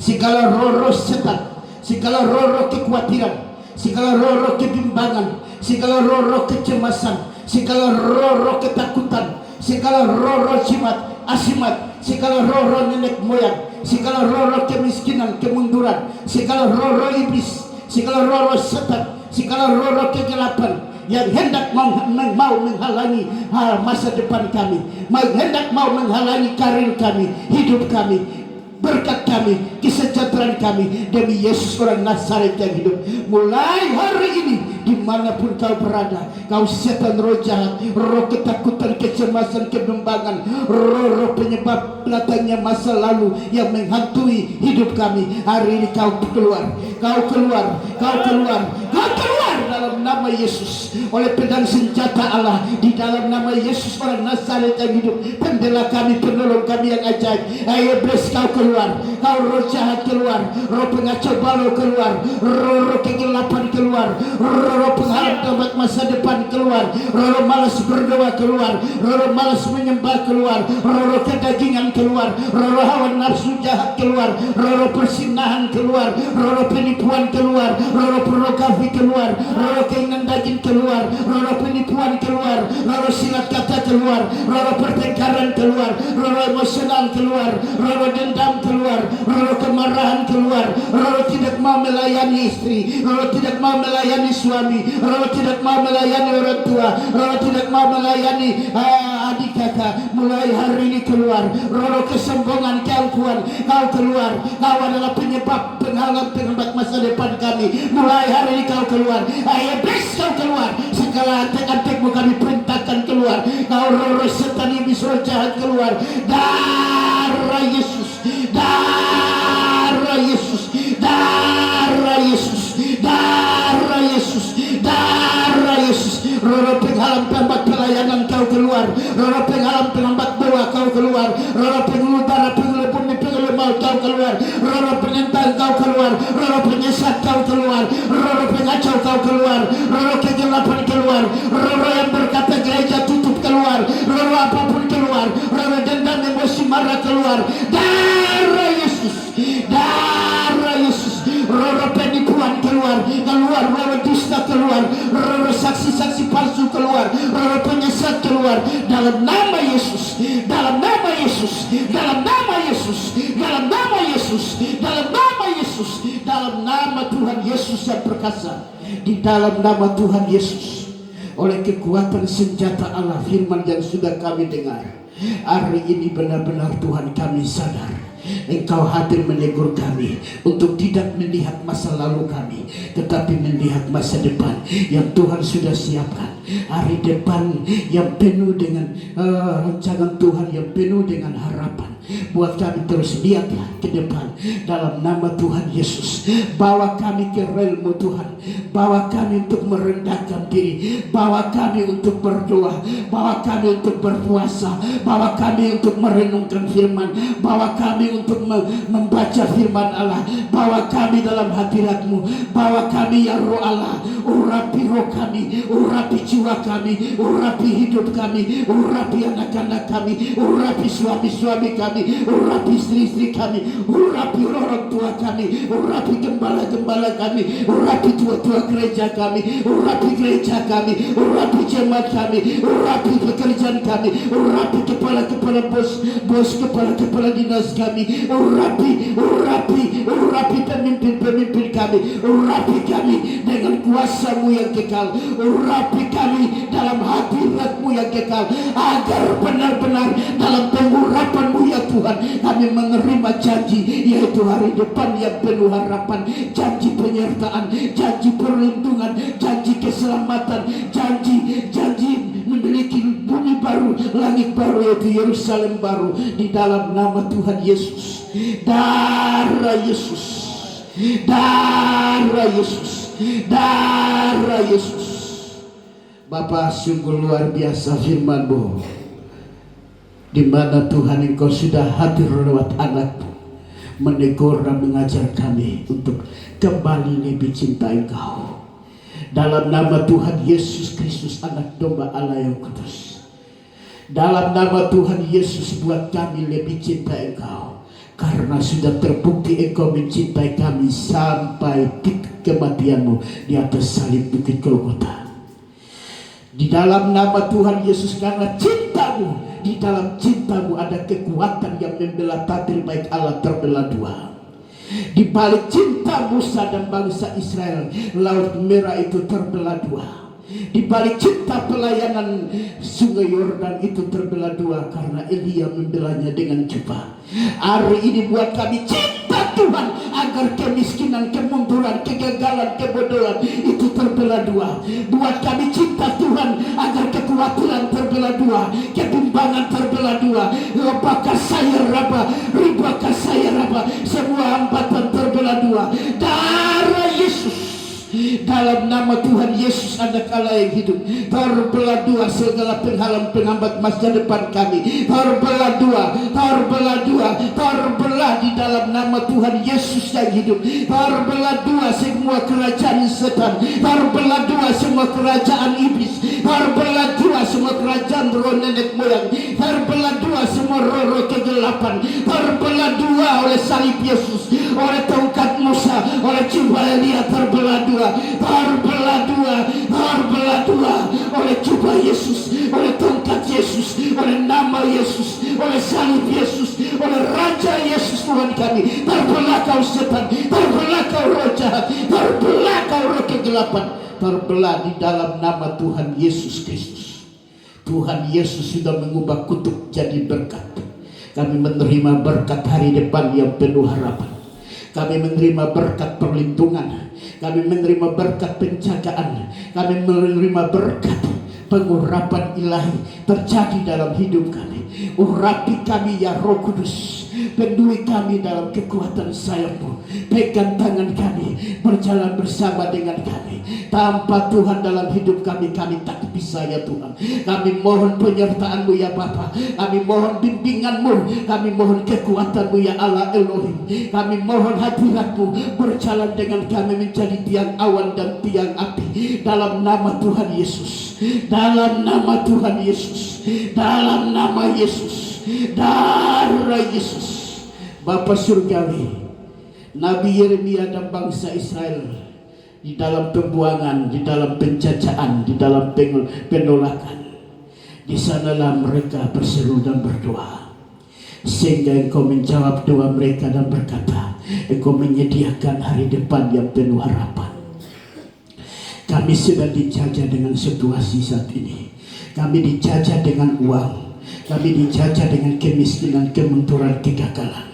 segala roh-roh setan, segala roh-roh kekhawatiran, segala roh-roh kebimbangan, segala roh-roh kecemasan, segala roh-roh ketakutan, segala roh-roh jimat, asimat, segala roh-roh nenek moyang, segala roh-roh kemiskinan, kemunduran, segala roh-roh iblis, segala roh-roh setan, segala roh-roh kegelapan yang hendak mau menghalangi masa depan kami, hendak mau menghalangi karir kami, hidup kami, berkat kami, kesejahteraan kami, demi Yesus orang Nazaret yang hidup. Mulai hari ini, dimanapun kau berada, kau setan, roh jahat, roh ketakutan, kecemasan, kebimbangan, roh-roh penyebab datangnya masa lalu yang menghantui hidup kami, hari ini kau keluar, kau keluar, kau keluar, kau keluar dalam nama Yesus, oleh pedang senjata Allah, di dalam nama Yesus orang Nazaret yang hidup, pembela kami, penolong kami yang ajaib. Ayo bless, kau keluar, kau roh jahat keluar, roh pengacau balau keluar, roh kegelapan keluar, roh penghalang tempat masa depan keluar, roh malas berdoa keluar, roh malas menyembah keluar, roh kedagingan keluar, roh hawa nafsu jahat keluar, roh persinahan keluar, roh penipuan keluar, roh pornografi keluar, roh keinginan daging keluar, roh penipuan keluar, roh silat kata keluar, roh pertengkaran keluar, roh emosional keluar, roh dendam keluar, roh kemarahan keluar, roh tidak mau melayani istri, roh tidak mau melayani suami, roh tidak mau melayani orang tua, roh tidak mau melayani adik kakak. Mulai hari ini keluar, roh kesombongan, keangkuhan, kau keluar, kau adalah penyebab penghalang penghambat masa depan kami. Mulai hari ini kau keluar, ayo bless, kau keluar, segala antek-antekmu kami perintahkan keluar, kau roh setan iblis, roh jahat keluar, darah Yesus, darah Yesus, darah Yesus, darah Yesus, darah Yesus. Roh penghalang penghambat pelayanan kau keluar, roh penghalang penghambat doa kau keluar, roh pengeluh darah, pengeluh bumi, pengeluh maut kau keluar, roh penentang kau keluar, roh penyesat kau keluar, roh pengacau kau keluar, roh kegelapan keluar, roh yang berkata gereja tutup keluar, roh apapun keluar, roh dendam, emosi marah keluar, darah Yesus, darah Yesus, roh penipuan keluar, keluar, roh dusta keluar, roh saksi-saksi palsu keluar, roh penyesat keluar, dalam nama Yesus, dalam nama Yesus, dalam nama Yesus, dalam nama Yesus, dalam nama Yesus, dalam nama Tuhan Yesus yang perkasa, di dalam nama Tuhan Yesus, oleh kekuatan senjata Allah firman yang sudah kami dengar hari ini, benar-benar Tuhan kami sadar Engkau hadir menegur kami untuk tidak melihat masa lalu kami, tetapi melihat masa depan yang Tuhan sudah siapkan. Hari depan yang penuh dengan rancangan Tuhan, yang penuh dengan harapan. Buat kami terus lihatlah ke depan dalam nama Tuhan Yesus. Bawa kami ke relmu Tuhan, bawa kami untuk merendahkan diri, bawa kami untuk berdoa, bawa kami untuk berpuasa, bawa kami untuk merenungkan firman, bawa kami untuk membaca firman Allah, bawa kami dalam hadirat-Mu, bawa kami ya Roh Allah, urapi roh kami, urapi jiwa kami, urapi hidup kami, urapi anak-anak kami, urapi suami-suami kami, urapi istri-istri kami, urapi orang tua kami, urapi gembala-gembala kami, urapi tua-tua gereja kami, urapi gereja kami, urapi jemaat kami, urapi pekerjaan kami, urapi kepala-kepala bos, kepala-kepala dinas kami, urapi pemimpin-pemimpin kami, urapi kami dengan kuasa-Mu yang kekal, urapi kami dalam hadirat-Mu yang kekal, agar benar-benar dalam pengurapan-Mu ya Tuhan, kami menerima janji, yaitu hari depan yang penuh harapan, janji penyertaan, janji perlindungan, janji keselamatan, janji memiliki bumi baru, langit baru, yaitu Yerusalem baru, di dalam nama Tuhan Yesus. Darah Yesus, darah Yesus, darah Yesus. Bapa, sungguh luar biasa firman-Mu, di mana Tuhan Engkau sudah hadir lewat anak-Mu, menegur dan mengajar kami untuk kembali lebih cinta Engkau. Dalam nama Tuhan Yesus Kristus, anak domba Allah yang kudus, dalam nama Tuhan Yesus, buat kami lebih cinta Engkau, karena sudah terbukti Engkau mencintai kami sampai titik kematian-Mu di atas salib bukit Golgota. Di dalam nama Tuhan Yesus, karena cinta-Mu, di dalam cinta-Mu ada kekuatan yang membela tabir baik Allah terbelah dua. Di balik cinta Musa dan bangsa Israel, Laut Merah itu terbelah dua. Di balik cinta pelayanan Sungai Yordan itu terbelah dua, karena Elia membelanya dengan jubah. Hari ini buat kami cinta Tuhan, agar kemiskinan, kemunduran, kegagalan, kebodohan itu terbelah dua. Buat kami cinta Tuhan, agar kekhawatiran terbelah dua, kebimbangan terbelah dua, apakah saya raba, ribakah saya raba, semua hambatan terbelah dua. Darah Yesus, dalam nama Tuhan Yesus, anak Allah yang hidup, terbelah dua segala penghalang penghambat masa depan kami, terbelah dua, terbelah dua, terbelah di dalam nama Tuhan Yesus yang hidup, terbelah dua semua kerajaan setan, terbelah dua semua kerajaan iblis, terbelah dua semua kerajaan roh nenek moyang, terbelah dua semua roh-roh kegelapan, terbelah dua oleh salib Yesus, oleh tongkat Musa, oleh jubah Elia, terbelah dua, terbelah dua, terbelah dua oleh jubah Yesus, oleh tongkat Yesus, oleh nama Yesus, oleh salib Yesus, oleh Raja Yesus Tuhan kami. Terbelah kau setan, terbelah kau roh jahat, terbelah kau roh kegelapan, terbelah di dalam nama Tuhan Yesus Kristus. Tuhan Yesus sudah mengubah kutuk jadi berkat. Kami menerima berkat hari depan yang penuh harapan. Kami menerima berkat perlindungan, kami menerima berkat penjagaan, kami menerima berkat pengurapan ilahi terjadi dalam hidup kami. Urapi kami ya Roh Kudus, penuhi kami dalam kekuatan sayap-Mu, pegang tangan kami, berjalan bersama dengan kami. Tanpa Tuhan dalam hidup kami, kami tak bisa ya Tuhan. Kami mohon penyertaan-Mu ya Bapa, kami mohon bimbingan-Mu, kami mohon kekuatan-Mu ya Allah Elohim. Kami mohon hadirat-Mu berjalan dengan kami menjadi tiang awan dan tiang api, dalam nama Tuhan Yesus, dalam nama Tuhan Yesus, dalam nama Yesus, darah Yesus. Bapa Surgawi, Nabi Yeremia dan bangsa Israel di dalam pembuangan, di dalam pencacahan, di dalam penolakan. Di sanalah mereka berseru dan berdoa. Sehingga Engkau menjawab doa mereka dan berkata, Engkau menyediakan hari depan yang penuh harapan. Kami sedang dijajah dengan situasi saat ini. Kami dijajah dengan uang. Kami dijajah dengan kemiskinan, kemunduran, kegagalan.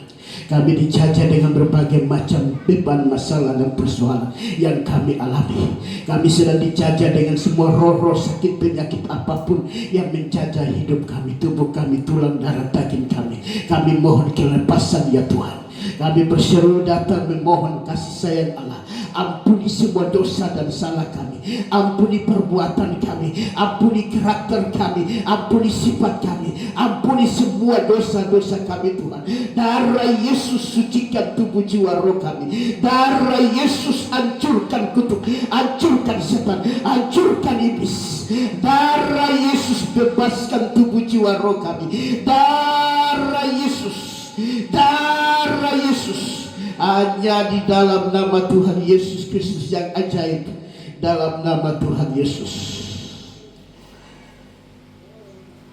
Kami dijajah dengan berbagai macam beban, masalah dan persoalan yang kami alami. Kami sedang dijajah dengan semua roh-roh sakit, penyakit apapun yang menjajah hidup kami, tubuh kami, tulang darah daging kami. Kami mohon kelepasan ya Tuhan. Kami berseru datang memohon kasih sayang Allah. Ampuni semua dosa dan salah kami. Ampuni perbuatan kami. Ampuni karakter kami. Ampuni sifat kami. Ampuni semua dosa-dosa kami Tuhan. Darah Yesus sucikan tubuh jiwa roh kami. Darah Yesus hancurkan kutuk. Hancurkan setan. Hancurkan iblis. Darah Yesus bebaskan tubuh jiwa roh kami. Darah Yesus. Darah Yesus. Hanya di dalam nama Tuhan Yesus Kristus yang ajaib. Dalam nama Tuhan Yesus.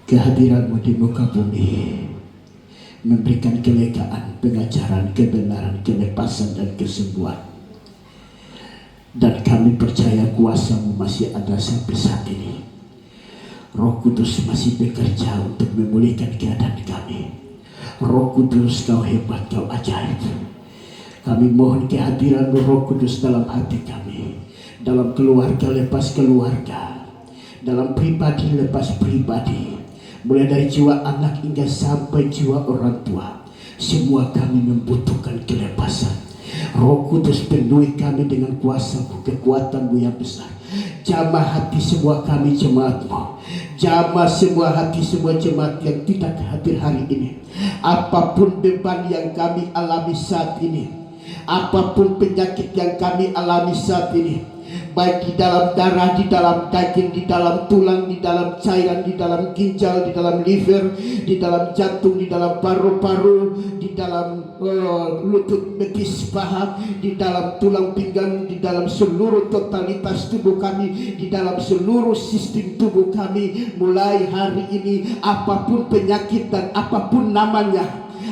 Kehadiran-Mu di muka bumi memberikan kelegaan, pengajaran, kebenaran, kelepasan dan kesembuhan. Dan kami percaya kuasa-Mu masih ada sampai saat ini. Roh Kudus masih bekerja untuk memulihkan keadaan kami. Roh Kudus, Kau hebat, Kau ajaib. Kami mohon kehadiran Roh Kudus dalam hati kami, dalam keluarga lepas keluarga, dalam pribadi lepas pribadi, mulai dari jiwa anak hingga sampai jiwa orang tua. Semua kami membutuhkan kelepasan. Roh Kudus penuhi kami dengan kuasa-Mu, kekuatan-Mu yang besar. Jamah hati semua kami jemaat-Mu. Jamah semua hati semua jemaat yang tidak hadir hari ini. Apapun beban yang kami alami saat ini, apapun penyakit yang kami alami saat ini, baik di dalam darah, di dalam daging, di dalam tulang, di dalam cairan, di dalam ginjal, di dalam liver, di dalam jantung, di dalam paru-paru, di dalam lutut, betis, paha, di dalam tulang pinggang, di dalam seluruh totalitas tubuh kami, di dalam seluruh sistem tubuh kami. Mulai hari ini, apapun penyakit dan apapun namanya,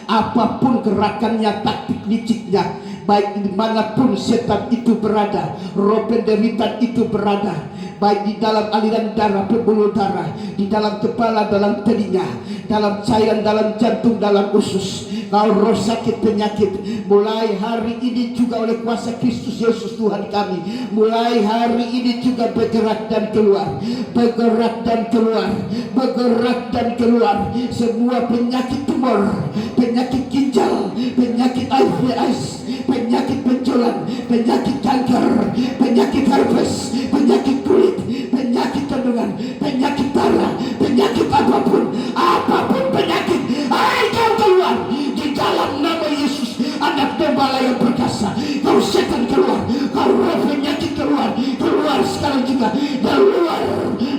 apapun gerakannya, taktik liciknya, baik dimanapun setan itu berada, roh penderitaan itu berada, baik di dalam aliran darah, pembuluh darah, di dalam kepala, dalam telinga, dalam cairan, dalam jantung, dalam usus, kau roh sakit penyakit, mulai hari ini juga oleh kuasa Kristus Yesus Tuhan kami, mulai hari ini juga bergerak dan keluar, bergerak dan keluar, bergerak dan keluar. Semua penyakit tumor, penyakit ginjal, penyakit IBS, penyakit benjolan, penyakit kanker, penyakit herpes, penyakit kulit, penyakit kandungan, penyakit darah, penyakit apapun penyakit, kau keluar di dalam nama Yesus, Anak Domba yang perkasa. Kau setan keluar, kau roh penyakit keluar, keluar sekarang juga, keluar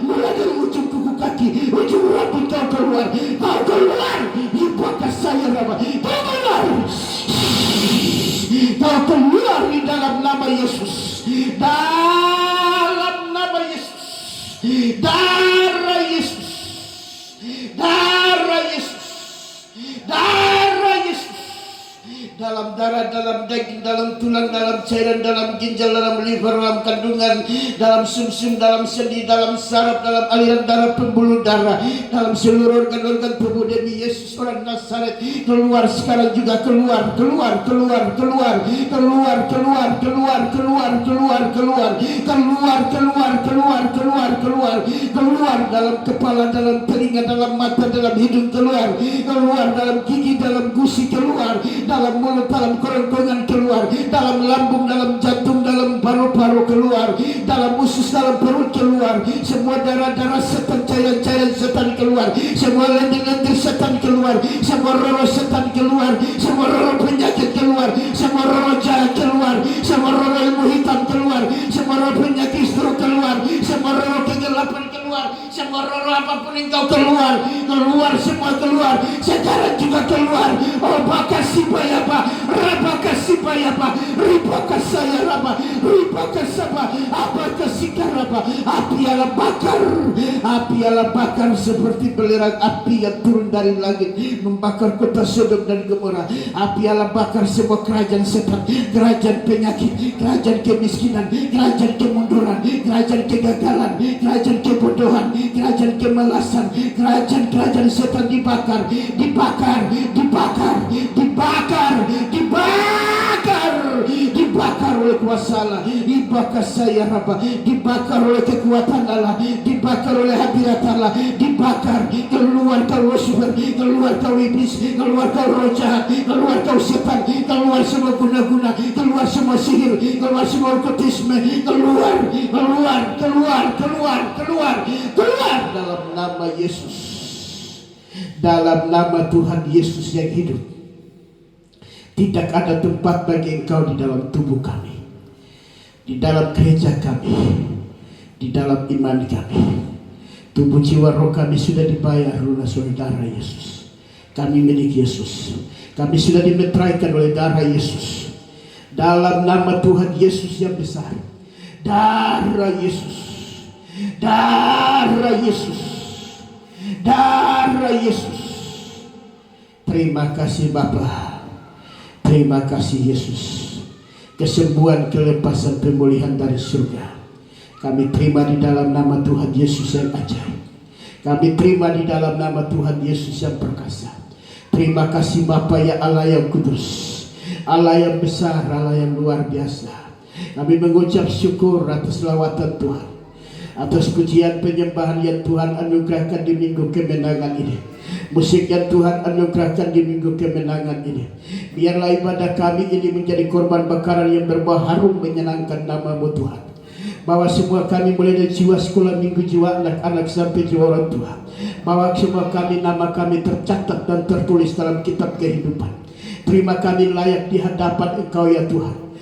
mulai dari ujung kuku kaki, ujung rambut kau keluar, kau keluar, ibuka saya Rama, kau keluar. Kau keluar di dalam nama Yesus. Dalam nama Yesus. Darah Yesus. Darah Yesus. Darah Yesus. Dalam darah, dalam daging, dalam tulang, dalam cairan, dalam ginjal, dalam liver, dalam kandungan, dalam sumsum, dalam sendi, dalam saraf, dalam aliran darah, pembuluh darah, dalam seluruh organ-organ tubuh demi Yesus orang Nazaret. Keluar sekarang juga, keluar, keluar, keluar, keluar, keluar, keluar, keluar, keluar, keluar, keluar, keluar, keluar, keluar, keluar, keluar, keluar dalam kepala, dalam telinga, dalam mata, dalam hidung, keluar, keluar dalam gigi, dalam gusi, keluar dalam mulut, dalam kerongkongan, keluar dalam lambung, dalam jantung, dalam paru-paru, keluar dalam usus, dalam perut, keluar semua darah-darah setan, cairan-cairan setan keluar, semua lendir-lendir setan keluar, semua roh setan keluar, semua roh penyakit keluar, semua roh jahat keluar, semua roh ilmu hitam keluar, semua roh penyakit stroke keluar, semua roh kegelapan keluar. keluar. Semua roh apapun engkau keluar, semua keluar. Sekarang juga keluar. Oh makasih Bayapa, Rabakasih Bayapa, Ribakasaya Raba, Ribakasaba, Abakasikara. Api Allah bakar seperti belerang api yang turun dari langit, membakar kota Sodom dan Gomora. Api Allah bakar semua kerajaan setan, kerajaan penyakit, kerajaan kemiskinan, kerajaan kemunduran, kerajaan kegagalan, kerajaan kebodohan, kerajaan kemalasan, kerajaan setan dibakar, dibakar, dibakar, dibakar, dibakar, dibakar oleh kuasa Allah, dibakar saya Rabbah, dibakar oleh kekuatan Allah, dibakar oleh hadirat Allah, dibakar. Keluar kau Lucifer, keluar kau iblis, keluar kau roh jahat, keluar kau setan, keluar semua guna-guna, keluar semua sihir, keluar semua okkultisme, keluar, keluar, keluar, keluar, keluar, keluar dalam nama Yesus, dalam nama Tuhan Yesus yang hidup. Tidak ada tempat bagi engkau di dalam tubuh kami, di dalam gereja kami, di dalam iman kami. Tubuh jiwa roh kami sudah dibayar lunas oleh darah Yesus. Kami milik Yesus. Kami sudah dimeteraikan oleh darah Yesus. Dalam nama Tuhan Yesus yang besar. Darah Yesus. Darah Yesus. Darah Yesus. Terima kasih Bapa. Terima kasih Yesus. Kesembuhan, kelepasan, pemulihan dari surga kami terima di dalam nama Tuhan Yesus yang ajaib. Kami terima di dalam nama Tuhan Yesus yang perkasa. Terima kasih Bapa ya Allah yang kudus, Allah yang besar, Allah yang luar biasa. Kami mengucap syukur atas lawatan Tuhan, atas pujian penyembahan yang Tuhan anugerahkan di minggu kemenangan ini, musik yang Tuhan anugerahkan di minggu kemenangan ini. Biarlah ibadah kami ini menjadi korban bakaran yang berbau harum menyenangkan nama-Mu Tuhan. Bawa semua kami mulai dari jiwa sekolah minggu, jiwa anak-anak sampai jiwa orang tua. Bawa semua kami, nama kami tercatat dan tertulis dalam kitab kehidupan. Terima kami layak di hadapan Engkau ya Tuhan.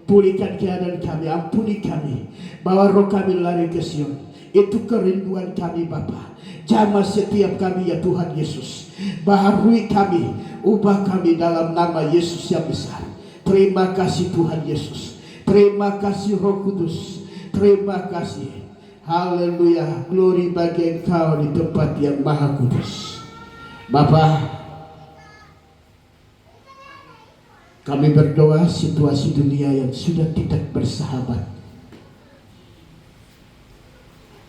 Pulihkan keadaan kami, ampuni kami. Bawa roh kami lari ke Sion. Itu kerinduan kami Bapa. Jamah setiap kami ya Tuhan Yesus. Baharui kami, ubah kami dalam nama Yesus yang besar. Terima kasih Tuhan Yesus. Terima kasih Roh Kudus. Terima kasih. Haleluya. Glory bagi Engkau di tempat yang maha kudus. Bapa, kami berdoa situasi dunia yang sudah tidak bersahabat,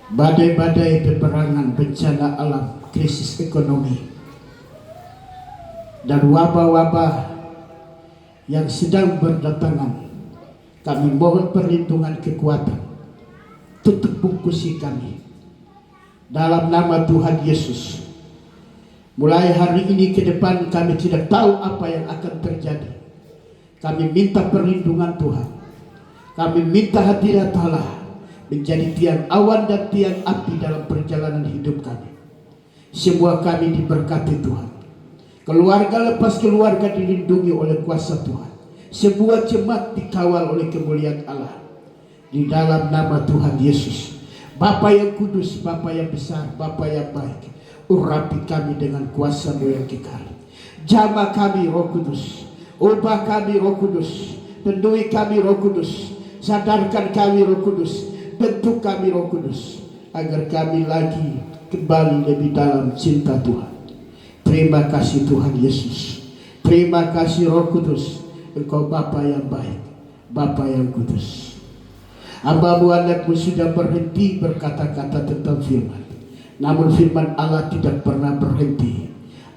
badai-badai peperangan, bencana alam, krisis ekonomi, dan wabah-wabah yang sedang berdatangan, kami mohon perlindungan kekuatan. Tutup bungkusi kami dalam nama Tuhan Yesus. Mulai hari ini ke depan kami tidak tahu apa yang akan terjadi. Kami minta perlindungan Tuhan. Kami minta hadirat Allah menjadi tiang awan dan tiang api dalam perjalanan hidup kami. Semua kami diberkati Tuhan. Keluarga lepas keluarga dilindungi oleh kuasa Tuhan. Sebuah jemaat dikawal oleh kemuliaan Allah. Di dalam nama Tuhan Yesus. Bapa yang kudus, Bapa yang besar, Bapa yang baik, urapi kami dengan kuasa-Mu yang kekal. Jamah kami Roh Kudus. Ubah kami Roh Kudus. Penuhi kami Roh Kudus. Sadarkan kami Roh Kudus. Bentuk kami Roh Kudus. Agar kami lagi kembali lebih dalam cinta Tuhan. Terima kasih Tuhan Yesus. Terima kasih Roh Kudus. Engkau Bapa yang baik, Bapa yang kudus. Hamba-Mu anak-Mu sudah berhenti berkata-kata tentang firman. Namun firman Allah tidak pernah berhenti.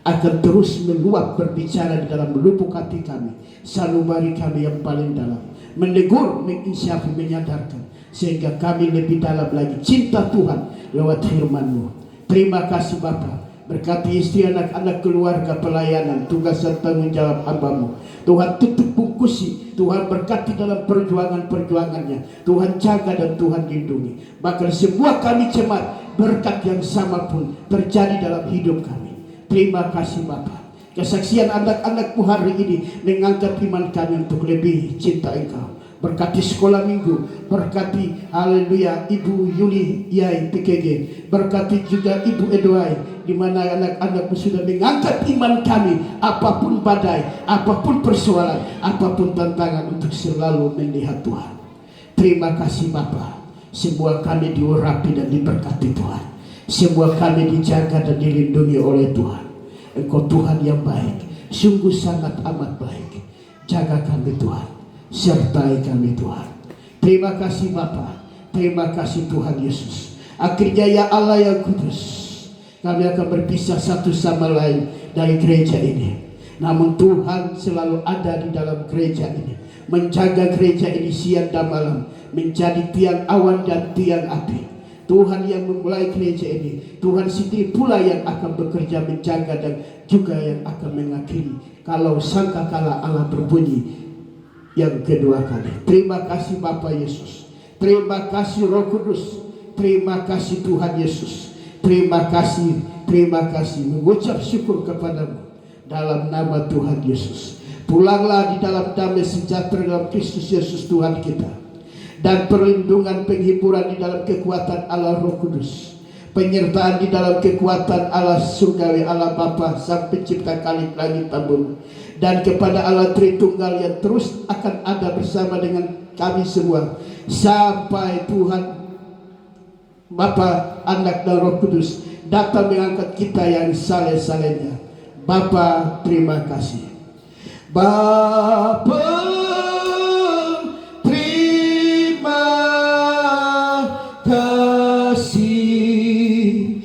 Akan terus meluap berbicara di dalam lubuk hati kami. Sanubari kami yang paling dalam. Menegur, menginsyafati, menyadarkan. Sehingga kami lebih dalam lagi cinta Tuhan lewat firman-Mu. Terima kasih Bapa. Berkati istri, anak-anak, keluarga, pelayanan, tugas dan tanggung jawab hamba-Mu. Tuhan tutup bungkusi. Tuhan berkati dalam perjuangan-perjuangannya. Tuhan jaga dan Tuhan lindungi. Bahkan semua kami jemaat, berkat yang sama pun terjadi dalam hidup kami. Terima kasih Bapa. Kesaksian anak-anak-Mu hari ini mengangkat iman kami untuk lebih cinta Engkau, Berkati sekolah minggu, berkati haleluya Ibu Yuli Yai PKG, berkati juga Ibu Edwai, di mana anak-anakmu sudah mengangkat iman kami, apapun badai, apapun persoalan, apapun tantangan, untuk selalu melihat Tuhan. Terima kasih Bapa, semua kami diurapi dan diberkati Tuhan, semua kami dijaga dan dilindungi oleh Tuhan. Engkau Tuhan yang baik, sungguh sangat amat baik. Jaga kami Tuhan, sertai kami Tuhan. Terima kasih Bapa, terima kasih Tuhan Yesus. Akhirnya ya Allah yang kudus, kami akan berpisah satu sama lain dari gereja ini. Namun Tuhan selalu ada di dalam gereja ini, menjaga gereja ini siang dan malam, menjadi tiang awan dan tiang api. Tuhan yang memulai gereja ini, Tuhan sendiri pula yang akan bekerja menjaga dan juga yang akan mengakhiri kalau sangkakala Allah berbunyi yang kedua kali. Terima kasih Bapa Yesus, terima kasih Roh Kudus, terima kasih Tuhan Yesus, terima kasih mengucap syukur kepadamu dalam nama Tuhan Yesus. Pulanglah di dalam damai sejahtera dalam Kristus Yesus Tuhan kita, dan perlindungan penghiburan di dalam kekuatan Allah Roh Kudus, penyertaan di dalam kekuatan Allah surgawi, Allah Bapa Sang Pencipta langit dan bumi, dan kepada Allah Tritunggal yang terus akan ada bersama dengan kami semua sampai Tuhan Bapa, Anak dan Roh Kudus datang mengangkat kita yang saleh-salehnya. Bapa, terima kasih Bapa.